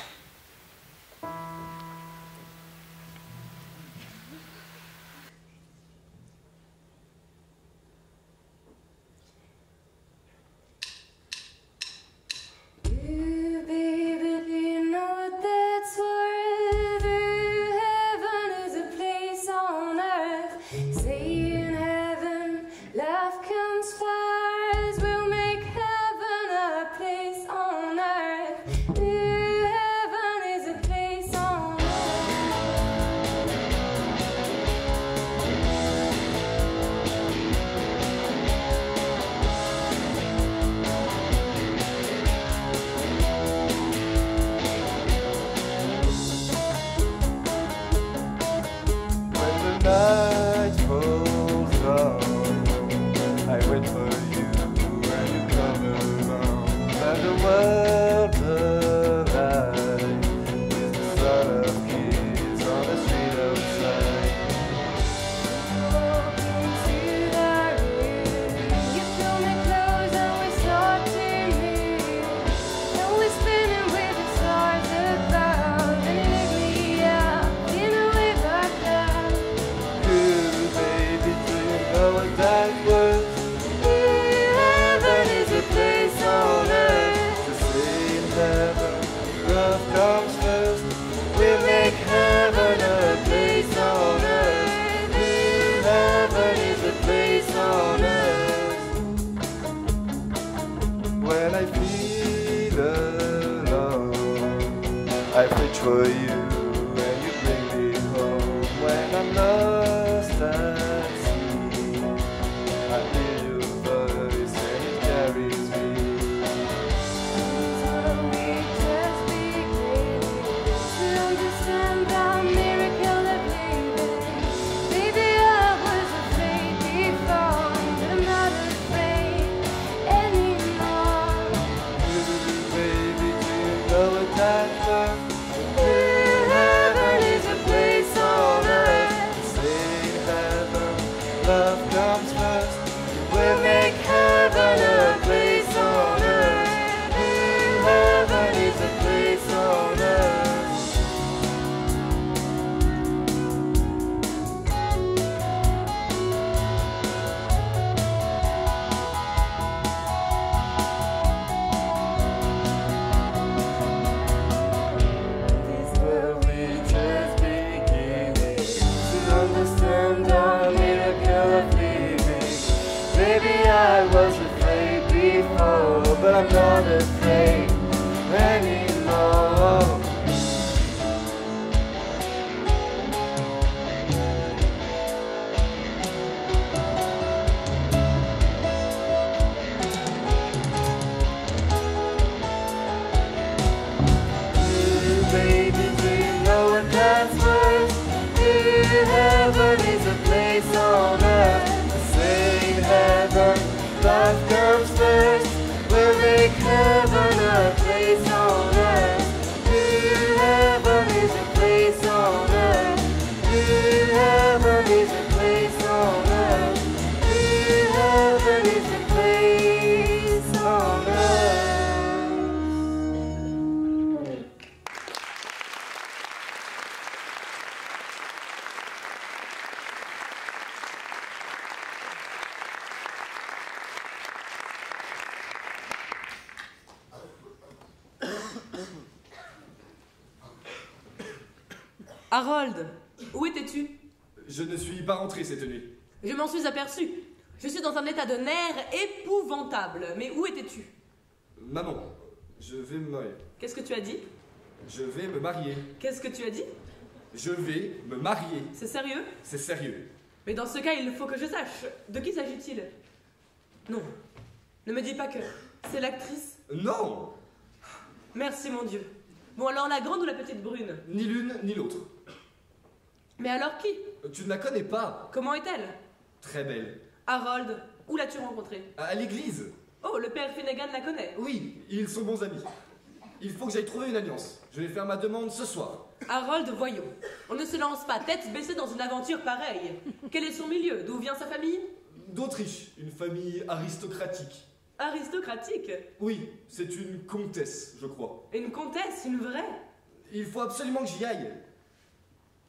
For you, and you bring me home when I'm lost at sea. I hear your voice and it carries me. So we just begin to understand the miracle of living. Baby, I was afraid before, but I'm not afraid anymore. Baby, do you know what that was? Love comes first. We'll make heaven a place on earth. Heaven is a place on earth. This world we just beginning to understand our miracle of living. Maybe I was afraid before, but I'm not afraid anymore. Baby, do you know what that's worth? Heaven is a place on earth. Say heaven, love comes first. We'll make heaven a place on earth. Heaven is a place on earth. Heaven is a place on earth. Heaven is a place on earth. Harold, où étais-tu? Je ne suis pas rentré cette nuit. Je m'en suis aperçu. Je suis dans un état de nerfs épouvantable. Mais où étais-tu? Maman, je vais me marier. Qu'est-ce que tu as dit? Je vais me marier. Qu'est-ce que tu as dit? Je vais me marier. C'est sérieux? C'est sérieux. Mais dans ce cas, il faut que je sache. De qui s'agit-il? Non. Ne me dis pas que c'est l'actrice. Non. Merci, mon Dieu. Bon, alors la grande ou la petite brune? Ni l'une, ni l'autre. Mais alors qui? Tu ne la connais pas. Comment est-elle? Très belle. Harold, où l'as-tu rencontrée? À l'église. Oh, le père Finnegan la connaît. Oui, ils sont bons amis. Il faut que j'aille trouver une alliance. Je vais faire ma demande ce soir. Harold, voyons. On ne se lance pas tête baissée dans une aventure pareille. Quel est son milieu? D'où vient sa famille? D'Autriche, une famille aristocratique. Aristocratique? Oui, c'est une comtesse, je crois. Une comtesse, une vraie? Il faut absolument que j'y aille.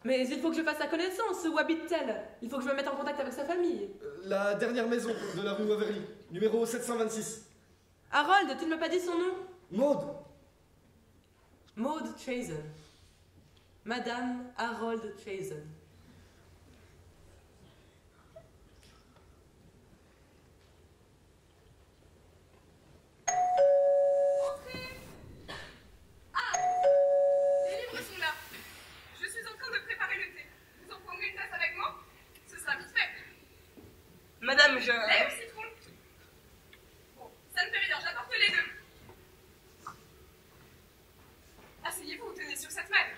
Mais il faut que je fasse sa connaissance. Où habite-t-elle? Il faut que je me mette en contact avec sa famille. La dernière maison de la rue Waverly, numéro 726. Harold, tu ne m'as pas dit son nom? Maud. Maud Chazen. Madame Harold Chazen. Les livres sont là. Je suis en train de préparer le thé. Vous en prendrez une tasse avec moi? Ce sera vite fait. Madame, je... Lait ou citron? Bon, ça ne fait rien, j'apporte les deux. Asseyez-vous, tenez sur cette malle.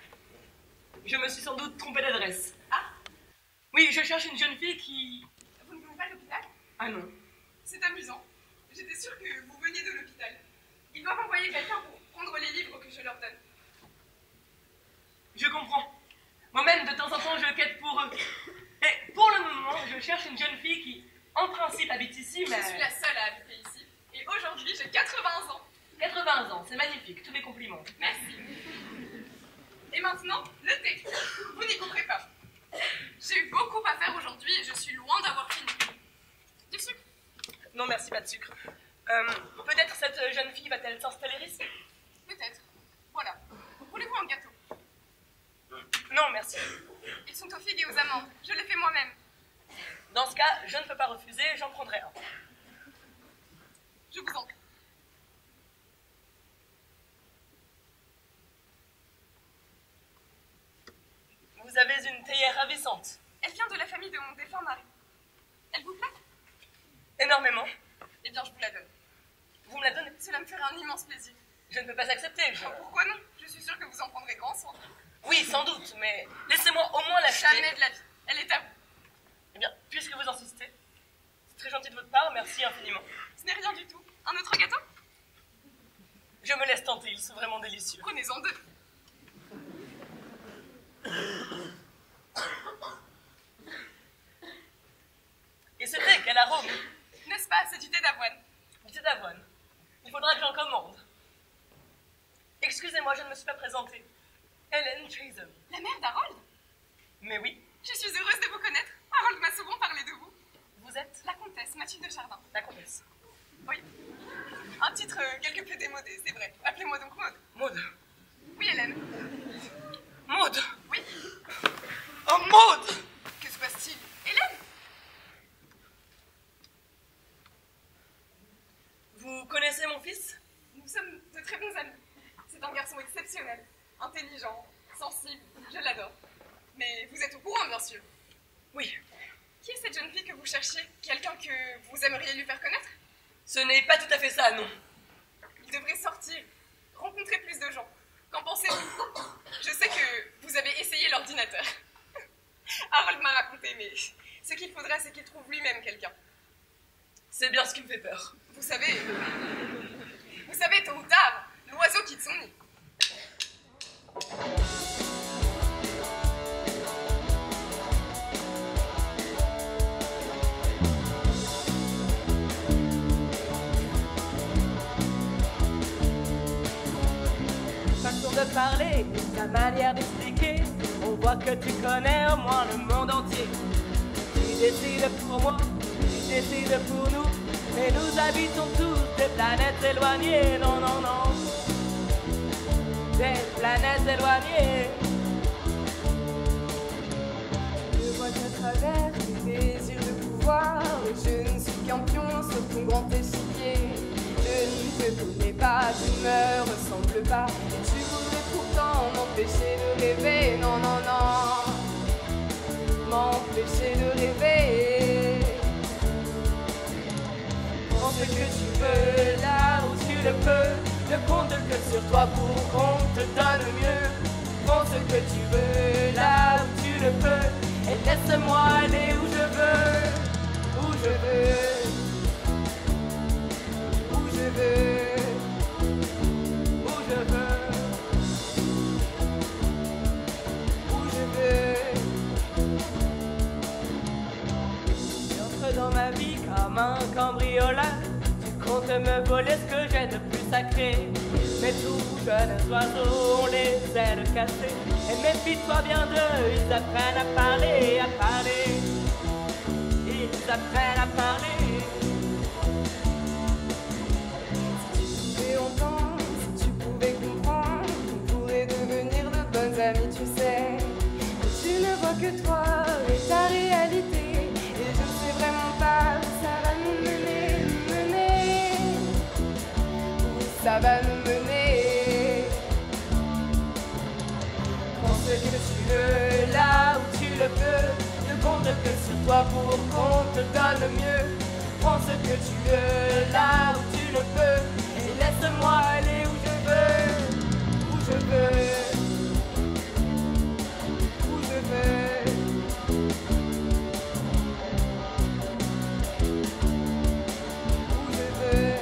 Je me suis sans doute trompée d'adresse. Ah? Oui, je cherche une jeune fille qui... Vous ne venez pas de l'hôpital? Ah non. C'est amusant. J'étais sûre que vous veniez de l'hôpital. Ils doivent envoyer quelqu'un pour prendre les livres que je leur donne. Je comprends. Moi-même, de temps en temps, je quête pour eux. Et pour le moment, je cherche une jeune fille qui, en principe, habite ici, mais... Je suis la seule à habiter ici. Et aujourd'hui, j'ai 80 ans. 80 ans, c'est magnifique, tous mes compliments. Merci. Et maintenant, le thé. Vous n'y couperez pas. J'ai eu beaucoup à faire aujourd'hui et je suis loin d'avoir fini. Du sucre? Non, merci, pas de sucre. Peut-être cette jeune fille va-t-elle s'installer ici? Peut-être. Voilà. Voulez-vous un gâteau? Non, merci. Ils sont aux figues et aux amandes. Je les fais moi-même. Dans ce cas, je ne peux pas refuser, j'en prendrai un. Je vous en prie. Vous avez une théière ravissante. Elle vient de la famille de mon défunt mari. Elle vous plaît? Énormément. Eh bien, je vous la donne. Vous me la donnez? Cela me ferait un immense plaisir. Je ne peux pas accepter, Pourquoi non? Je suis sûre que vous en prendrez grand soin. Oui, sans doute, mais laissez-moi au moins la Jamais de la vie. Elle est à vous. Eh bien, puisque vous insistez, c'est très gentil de votre part, merci infiniment. Ce n'est rien du tout. Un autre gâteau? Je me laisse tenter, ils sont vraiment délicieux. Prenez-en deux. Et ce thé, quel arôme! N'est-ce pas? C'est du thé d'avoine. Du thé d'avoine. Il faudra que j'en commande. Excusez-moi, je ne me suis pas présentée. Helen Chazen. La mère d'Harold? Mais oui. Je suis heureuse de vous connaître. Harold m'a souvent parlé de vous. Vous êtes? La comtesse Mathilde de Chardin. La comtesse. Oui. Un titre quelque peu démodé, c'est vrai. Appelez-moi donc Maud. Maud. Oui, Hélène. Maud. Oui. Oh, Maud! Que se passe-t-il? Hélène? Vous connaissez mon fils? Nous sommes de très bons amis. C'est un garçon exceptionnel, intelligent, sensible, je l'adore. Mais vous êtes au courant, bien sûr. Oui. Qui est cette jeune fille que vous cherchez? Quelqu'un que vous aimeriez lui faire connaître? Ce n'est pas tout à fait ça, non. Il devrait sortir, rencontrer plus de gens. Qu'en pensez-vous? Je sais que vous avez essayé l'ordinateur. Harold m'a raconté, mais ce qu'il faudrait, c'est qu'il trouve lui-même quelqu'un. C'est bien ce qui me fait peur. Vous savez, tôt ou tard, l'oiseau quitte son nid. Façon de parler, ta manière d'expliquer, on voit que tu connais au moins le monde entier. Tu décides pour moi, tu décides pour nous, et nous habitons tous des planètes éloignées. Non, non, non, des planètes éloignées. Je vois à travers tes désirs de pouvoir. Je ne suis qu'un pion sur ton grand échiquier. Je ne te connais pas, tu me ressembles pas. Tu voudrais pourtant m'empêcher de rêver. Non, non, non. m'empêcher de rêver. Prends ce que tu veux là où tu le peux. Ne compte que sur toi pour qu'on te donne mieux. Prends ce que tu veux là où tu le peux. Et laisse-moi aller où je veux. Où je veux. Où je veux. Où je veux. Où je veux. Tu entres dans ma vie comme un cambrioleur. Tu comptes me voler ce que j'ai de plus sacré. Mais tout jeunes oiseaux ont les ailes cassées. Et méfie-toi bien d'eux, ils apprennent à parler, à parler. Ils apprennent à parler. Si tu pouvais entendre, si tu pouvais comprendre, on pourrait devenir de bonnes amies, tu sais. Mais tu ne vois que toi et ta réalité. Et je ne sais vraiment pas où ça va nous mener, où ça va nous mener. Prends ce que tu veux là où tu le peux. Ne compte que sur toi pour qu'on te donne mieux. Prends ce que tu veux là où tu le peux. Et laisse-moi aller où je veux. Où je veux. Où je veux. Où je veux.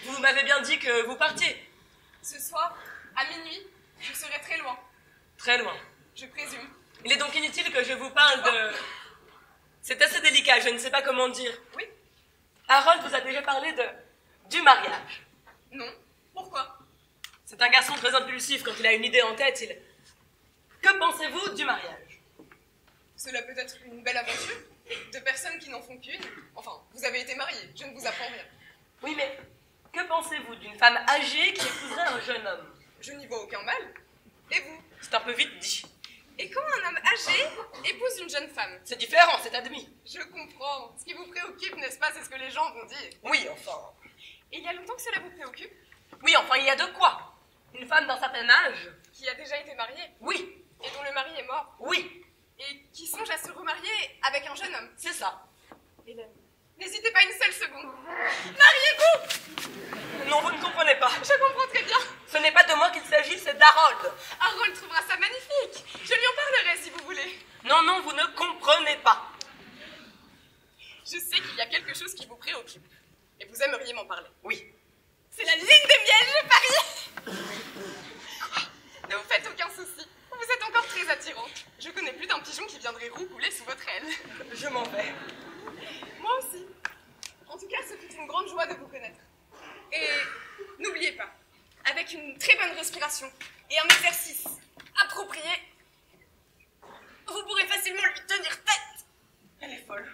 Vous m'avez bien dit que vous partiez. Ce soir, à minuit, je serai très loin. Très loin. Je présume. Il est donc inutile que je vous parle de... C'est assez délicat, je ne sais pas comment dire. Oui. Harold vous a déjà parlé du mariage. Non. Pourquoi? C'est un garçon très impulsif quand il a une idée en tête. Que pensez-vous du mariage? Cela peut être une belle aventure. De personnes qui n'en font qu'une. Enfin, vous avez été mariés, je ne vous apprends rien. Oui, mais que pensez-vous d'une femme âgée qui épouserait un jeune homme? Je n'y vois aucun mal. Et vous? C'est un peu vite dit. Et quand un homme âgé épouse une jeune femme? C'est différent, c'est admis. Je comprends. Ce qui vous préoccupe, n'est-ce pas, c'est ce que les gens vont dire. Oui, enfin. Et il y a longtemps que cela vous préoccupe? Oui, enfin, il y a de quoi? Une femme d'un certain âge? Qui a déjà été mariée? Oui. Et dont le mari est mort? Oui. Et qui songe à se remarier avec un jeune homme? C'est ça. Hélène, n'hésitez pas une seule seconde. Mariez-vous! Non, vous ne comprenez pas. Je comprends très bien. Ce n'est pas de moi qu'il s'agit, c'est d'Harold. Harold trouvera ça magnifique. Je lui en parlerai si vous voulez. Non, non, vous ne comprenez pas. Je sais qu'il y a quelque chose qui vous préoccupe. Et vous aimeriez m'en parler. Oui. C'est la ligne de miel, je parie. Ne vous faites aucun souci. Vous êtes encore très attirante. Je connais plus d'un pigeon qui viendrait roucouler sous votre aile. Je m'en vais. Moi aussi. En tout cas, ce fut une grande joie de vous connaître. Et n'oubliez pas, avec une très bonne respiration et un exercice approprié, vous pourrez facilement lui tenir tête. Elle est folle.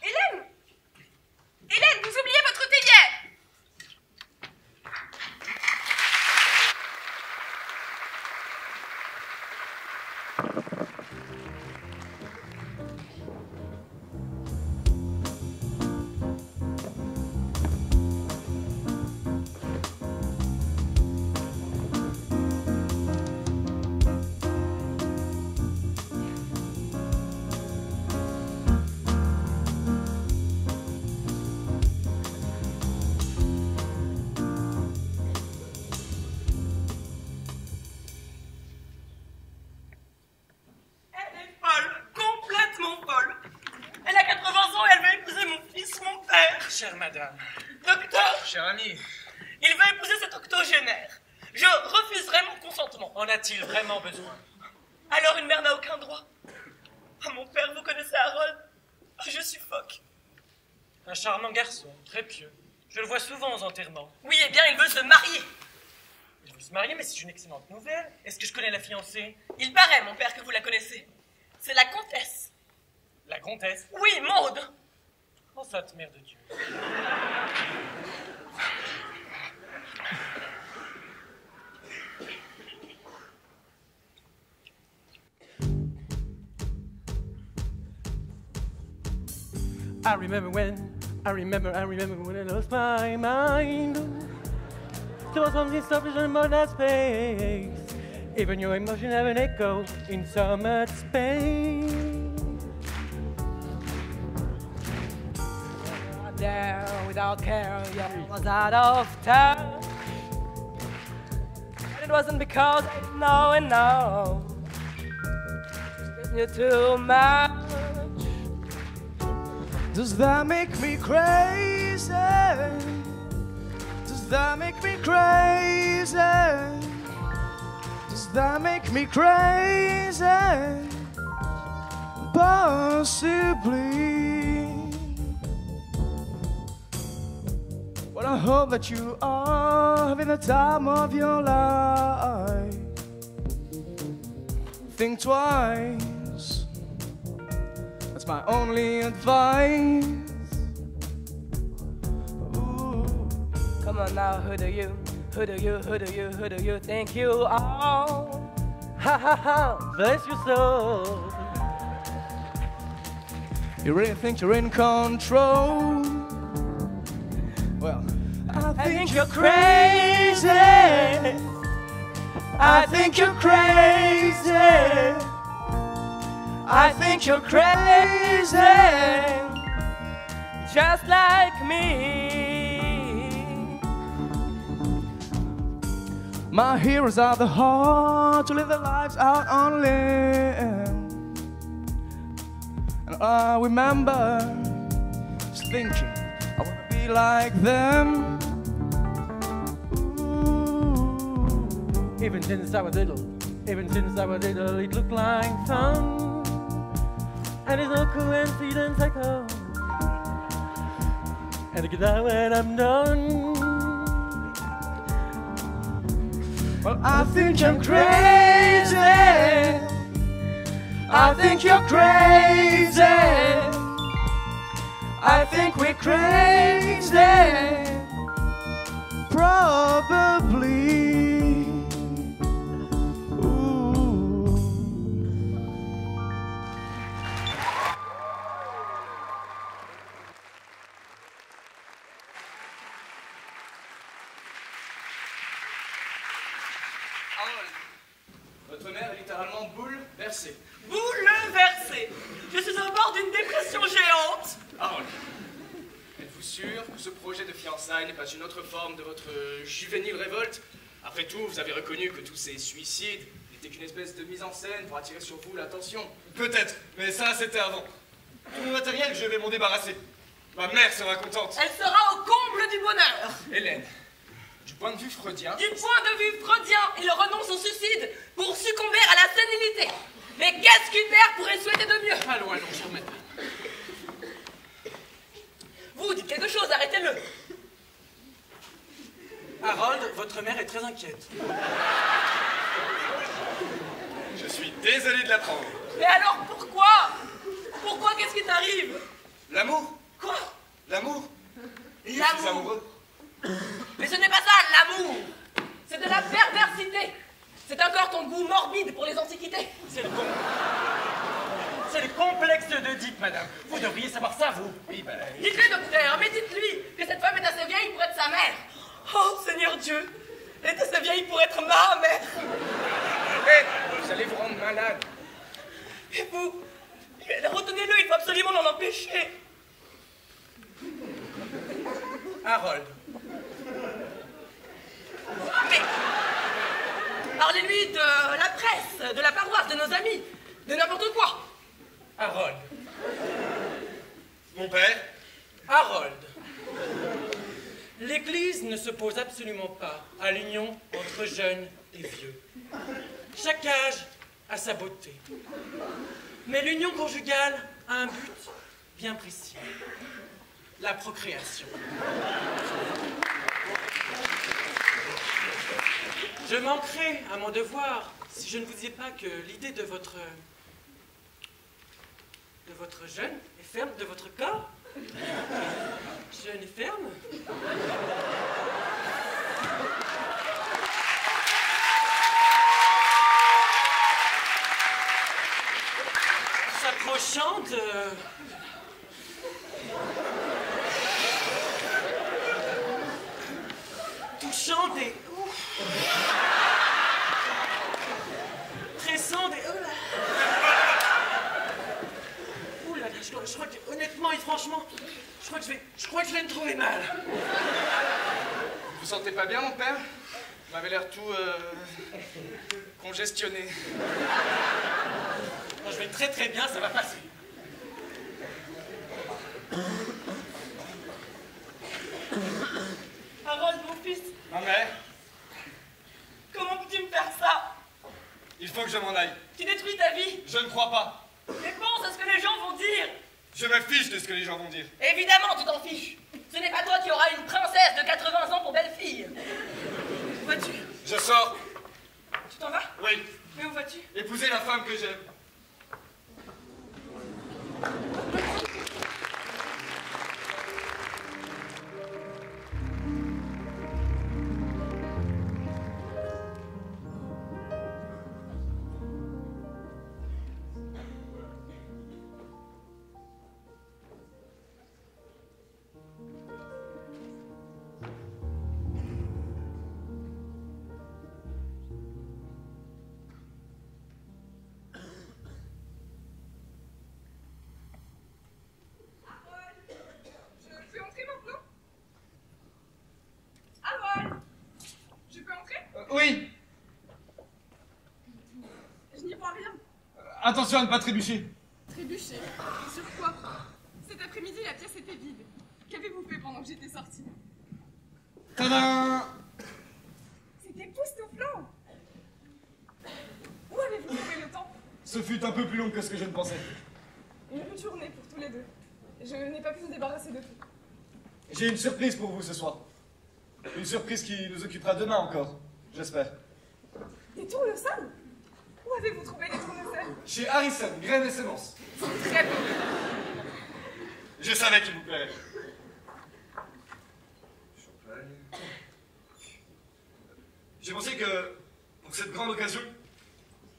Hélène! Hélène, vous oubliez votre théière! Chère madame. Docteur, Cher ami. il veut épouser cet octogénaire. Je refuserai mon consentement. En a-t-il vraiment besoin? Alors une mère n'a aucun droit. Oh, mon père, vous connaissez Harold? Oh, je suffoque. Un charmant garçon, très pieux. Je le vois souvent aux enterrements. Oui, eh bien, il veut se marier. Il veut se marier, mais c'est une excellente nouvelle. Est-ce que je connais la fiancée? Il paraît, mon père, que vous la connaissez. C'est la comtesse. La comtesse? Oui, Maude. Oh, sainte mère de Dieu. I remember when I lost my mind. There was something stopped in that space. Even your emotion have an echo in so much space. There without care, yeah, I was out of touch. But it wasn't because I didn't know and know. You too much. Does that make me crazy? Does that make me crazy? Does that make me crazy? Possibly. But I hope that you are having the time of your life. Think twice. That's my only advice. Ooh. Come on now, who do you think you are? Ha ha ha, bless your soul. You really think you're in control? Well, I think you're crazy. I think you're crazy. I think you're crazy, just like me. My heroes are the heart to live their lives out on limb. And I remember just thinking I wanna be like them. Ooh. Even since I was little, it looked like fun. And it's no coincidence I come. And I get out when I'm done. Well, I think you're crazy. I think you're crazy. I think we're crazy. Probably. Votre mère est littéralement bouleversée. Bouleversée. Je suis au bord d'une dépression géante. Harold, êtes-vous sûr que ce projet de fiançailles n'est pas une autre forme de votre juvénile révolte? Après tout, vous avez reconnu que tous ces suicides n'étaient qu'une espèce de mise en scène pour attirer sur vous l'attention. Peut-être, mais ça c'était avant. Tout mon matériel, je vais m'en débarrasser. Ma mère sera contente. Elle sera au comble du bonheur. Hélène, du point de vue freudien... Du point de vue freudien, il renonce au suicide pour succomber à la sénilité. Mais qu'est-ce qu'une mère pourrait souhaiter de mieux? Allons, je remets. Vous, dites quelque chose, arrêtez-le. Harold, votre mère est très inquiète. Je suis désolé de l'apprendre. Mais alors pourquoi? Pourquoi? Qu'est-ce qui t'arrive? L'amour. Quoi? L'amour. Je suis amoureux. Mais ce n'est pas ça, l'amour. C'est de la perversité. C'est encore ton goût morbide pour les antiquités. C'est le complexe d'Oedipe, madame. Vous devriez savoir ça, vous. Oui, ben... Dites-lui, docteur, mais dites-lui que cette femme est assez vieille pour être sa mère. Oh, Seigneur Dieu, elle est assez vieille pour être ma mère. Vous allez vous rendre malade. Et vous, retenez-le, il faut absolument l'en empêcher. Harold. Mais parlez-lui de la presse, de la paroisse, de nos amis, de n'importe quoi. Harold. Mon père. Harold. L'Église ne s'oppose absolument pas à l'union entre jeunes et vieux. Chaque âge à sa beauté. Mais l'union conjugale a un but bien précis. La procréation. Je manquerais à mon devoir si je ne vous disais pas que l'idée de votre jeune et ferme, de votre corps, jeune et ferme, s'approchant de... touchant des... pressant des... Ouh là là, je crois que, honnêtement et franchement, je crois que je vais me trouver mal. Vous vous sentez pas bien, mon père? Vous m'avez l'air tout... congestionné. Non, je vais très très bien, ça va passer. Harold, mon fils, Ma mère, comment peux-tu me faire ça? il faut que je m'en aille. Tu détruis ta vie. Je ne crois pas. Mais pense à ce que les gens vont dire. Je me fiche de ce que les gens vont dire. Évidemment, tu t'en fiches. Ce n'est pas toi qui auras une princesse de 80 ans pour belle-fille. Où vas-tu? Je sors. Tu t'en vas? Oui. Mais où vas-tu? Épouser la femme que j'aime. Oui. Je n'y vois rien. Attention à ne pas trébucher. Trébucher. Sur quoi? Cet après-midi, la pièce était vide. Qu'avez-vous fait pendant que j'étais sortie? Tadam! C'était époustouflant. Où avez-vous trouvé le temps? Ce fut un peu plus long que ce que je ne pensais. Une rude journée pour tous les deux. Je n'ai pas pu me débarrasser de tout. J'ai une surprise pour vous ce soir. Une surprise qui nous occupera demain encore, j'espère. Des tournesols? Où avez-vous trouvé les tournesols? Chez Harrison, Graine et Semences. Très bien. Je savais qu'il vous plairait. J'ai pensé que, pour cette grande occasion,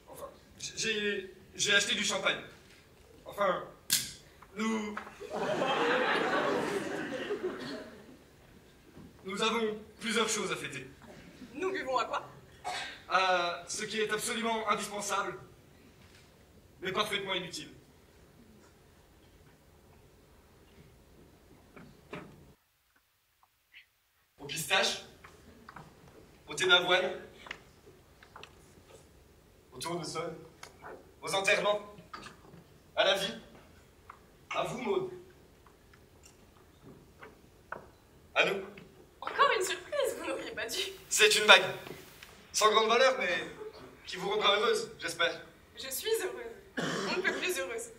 enfin, j'ai acheté du champagne. Enfin, nous avons plusieurs choses à fêter. Nous buvons à quoi? À ce qui est absolument indispensable, mais parfaitement inutile. Au pistache, au thé d'avoine, au tournesol, aux enterrements, à la vie, à vous, Maud, à nous. Encore une surprise, vous n'auriez pas dû. C'est une bague, sans grande valeur, mais qui vous rendra heureuse, j'espère. Je suis heureuse. On ne peut plus heureuse.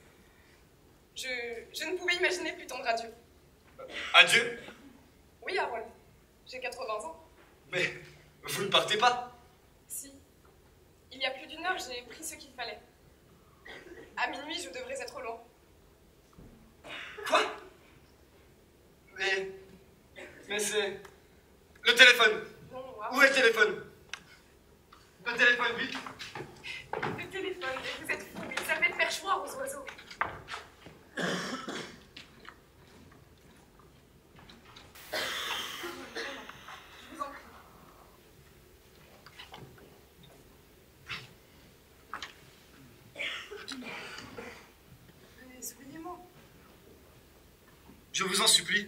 Je ne pouvais imaginer plus tendre adieu. Adieu. Oui, Harold. J'ai 80 ans. Mais vous ne partez pas. Si. Il y a plus d'une heure, j'ai pris ce qu'il fallait. À minuit, je devrais être loin. Quoi? Mais c'est... Le téléphone. Non, Où est le téléphone? Le téléphone, vite. Le téléphone, mais vous êtes fou. Il servait de perchoir aux oiseaux. Je vous en prie. Venez, souriez-moi. Je vous en supplie.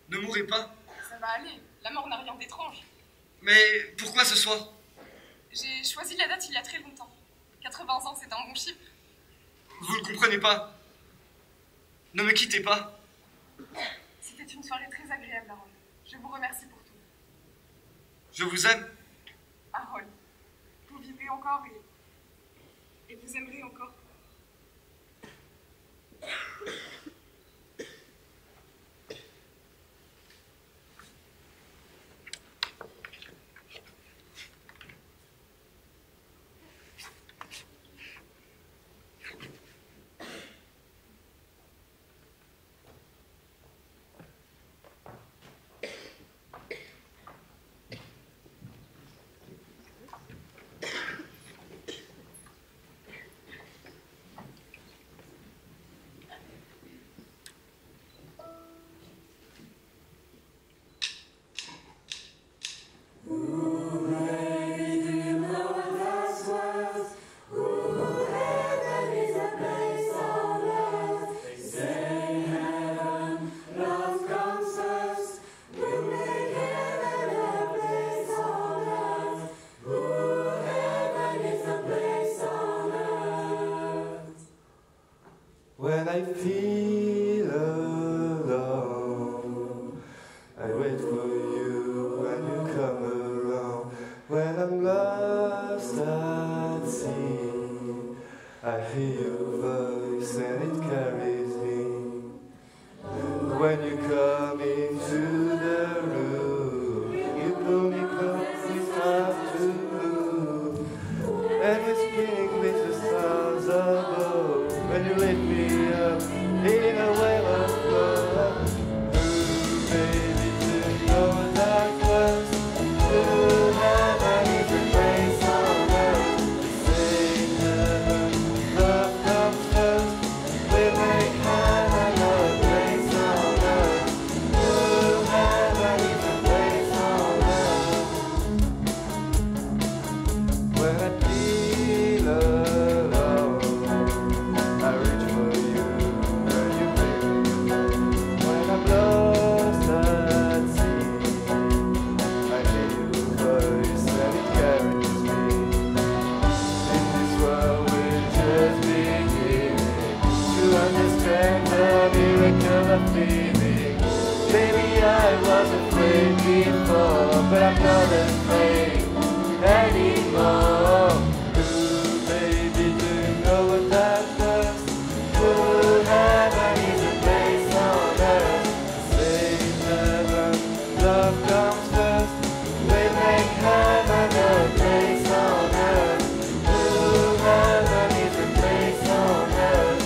Ne mourrez pas. Ça va aller. La mort n'a rien d'étrange. Mais pourquoi ce soir? J'ai choisi la date il y a très longtemps. 80 ans, c'est un bon chiffre. Vous ne comprenez pas. Ne me quittez pas. C'était une soirée très agréable, Harold. Je vous remercie pour tout. Je vous aime. Harold, vous vivez encore Et vous aimerez encore. When I feel alone, I wait for you when you come around. When I'm lost at sea, I hear your voice and it carries me. When you come into the room, you pull me close, we start to move, and we're spinning with the stars above. When you lift me up in a wave of love, ooh, baby, do you know what that was? Ooh, heaven is a place on earth. Say heaven, love comes first. We make heaven a place on earth. Ooh, heaven is a place on earth. When I feel alone, I reach for you when you bring me. When I'm lost at sea, I hear your voice and it carries me. In this world we're just beginning to understand the miracle of living. Baby, I was afraid before, but I'm not afraid anymore. Ooh, baby, do you know what that was? Ooh, heaven is a place on earth. Say heaven, love comes first. We make heaven a place on earth. Ooh, heaven is a place on earth.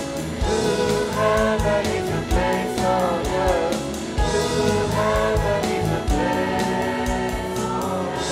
Ooh, heaven is a place on earth. Ooh, heaven is a place on earth.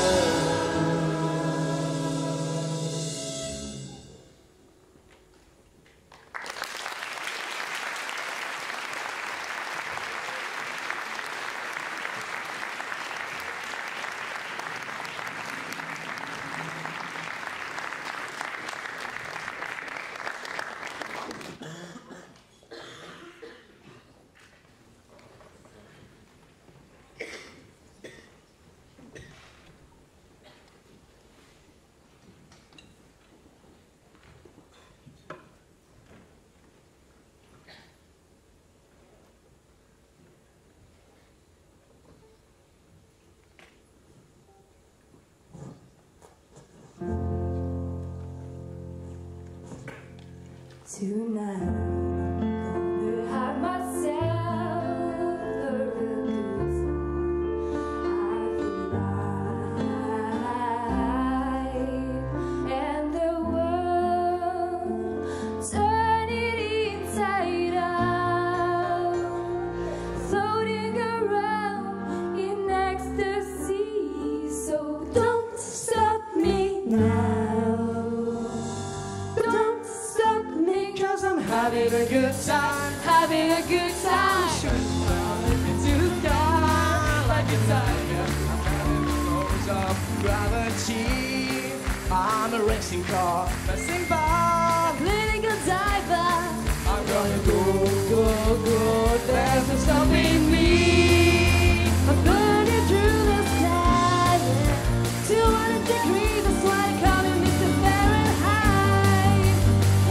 Tonight, I'm gonna have myself a real good time. And the world turning inside out, floating around in ecstasy. So don't stop me now. Don't stop me, 'cause I'm having a good time, having a good time. Shooting down into the sky like a tiger. I'm having the force of gravity. I'm a racing car, racing by. Clinical diver. I'm gonna go, go, go. There's no stopping me. I'm burning through the sky, 200 degrees, that's why I call me Mr. Fahrenheit.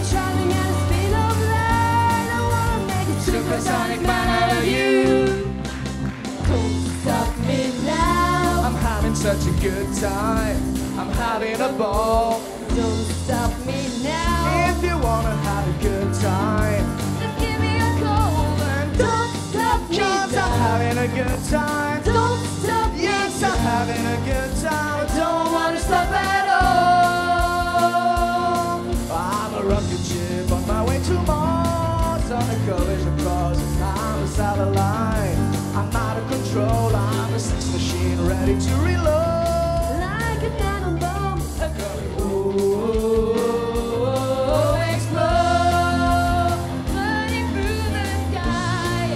Traveling at the speed of light, I wanna make a supersonic man out of you. Don't stop me now. I'm having such a good time. I'm having a ball. Don't stop me now. If you wanna have a good time, Just give me a call and don't stop me cause now. I'm having a good time. Don't stop me Yes, now. I'm having a good time. I Don't wanna stop at all. I'm a rocket ship on my way to Mars on a collision course, and I'm a satellite. I'm out of control. I'm a sex machine ready to reload. Like an atom bomb, explode, burning through the sky.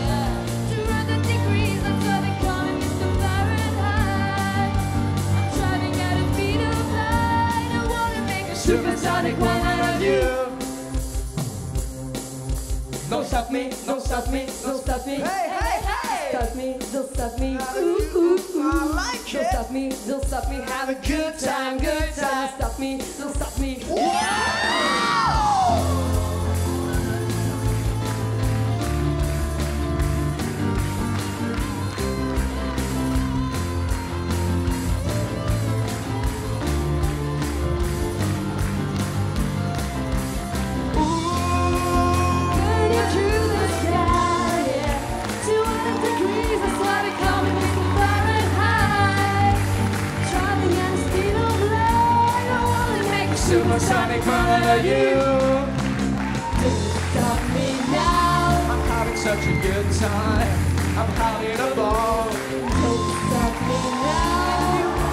200 degrees, that's what they call it, Mr. Fahrenheit. I'm driving at a speed of light. I wanna make a supersonic one out of you. Don't stop me, don't stop me, Don't stop me. Hey, hey, hey! Stop me, don't stop me. Ooh, ooh, ooh. I like Don't it. stop me, don't stop me. Have a good time, good time. Don't stop me, don't stop me. Burning through the sky, yeah. 200 degrees, that's why they call me Mr. Fahrenheit. Driving at the speed of light, I wanna make a Supersonic run out of you. Don't stop me now. I'm having such a good time. I'm having a ball. Don't stop me now.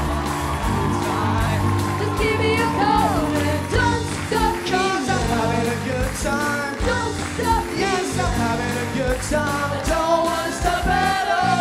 Time. Just give me a call and don't stop me Cause I'm now. having a good time. Don't stop me Yes, I'm now. having a good time. I don't wanna stop at all.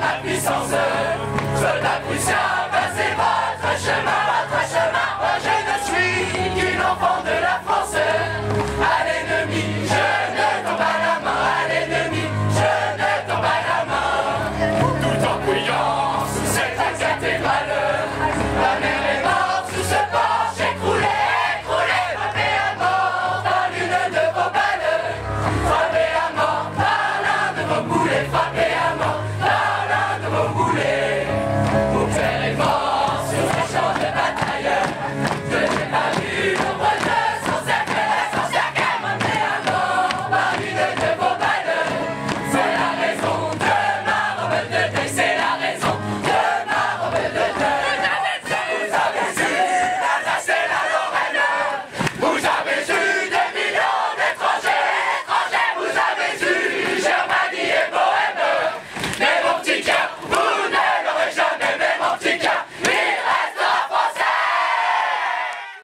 la puissance, soldat prussien, passez votre chemin,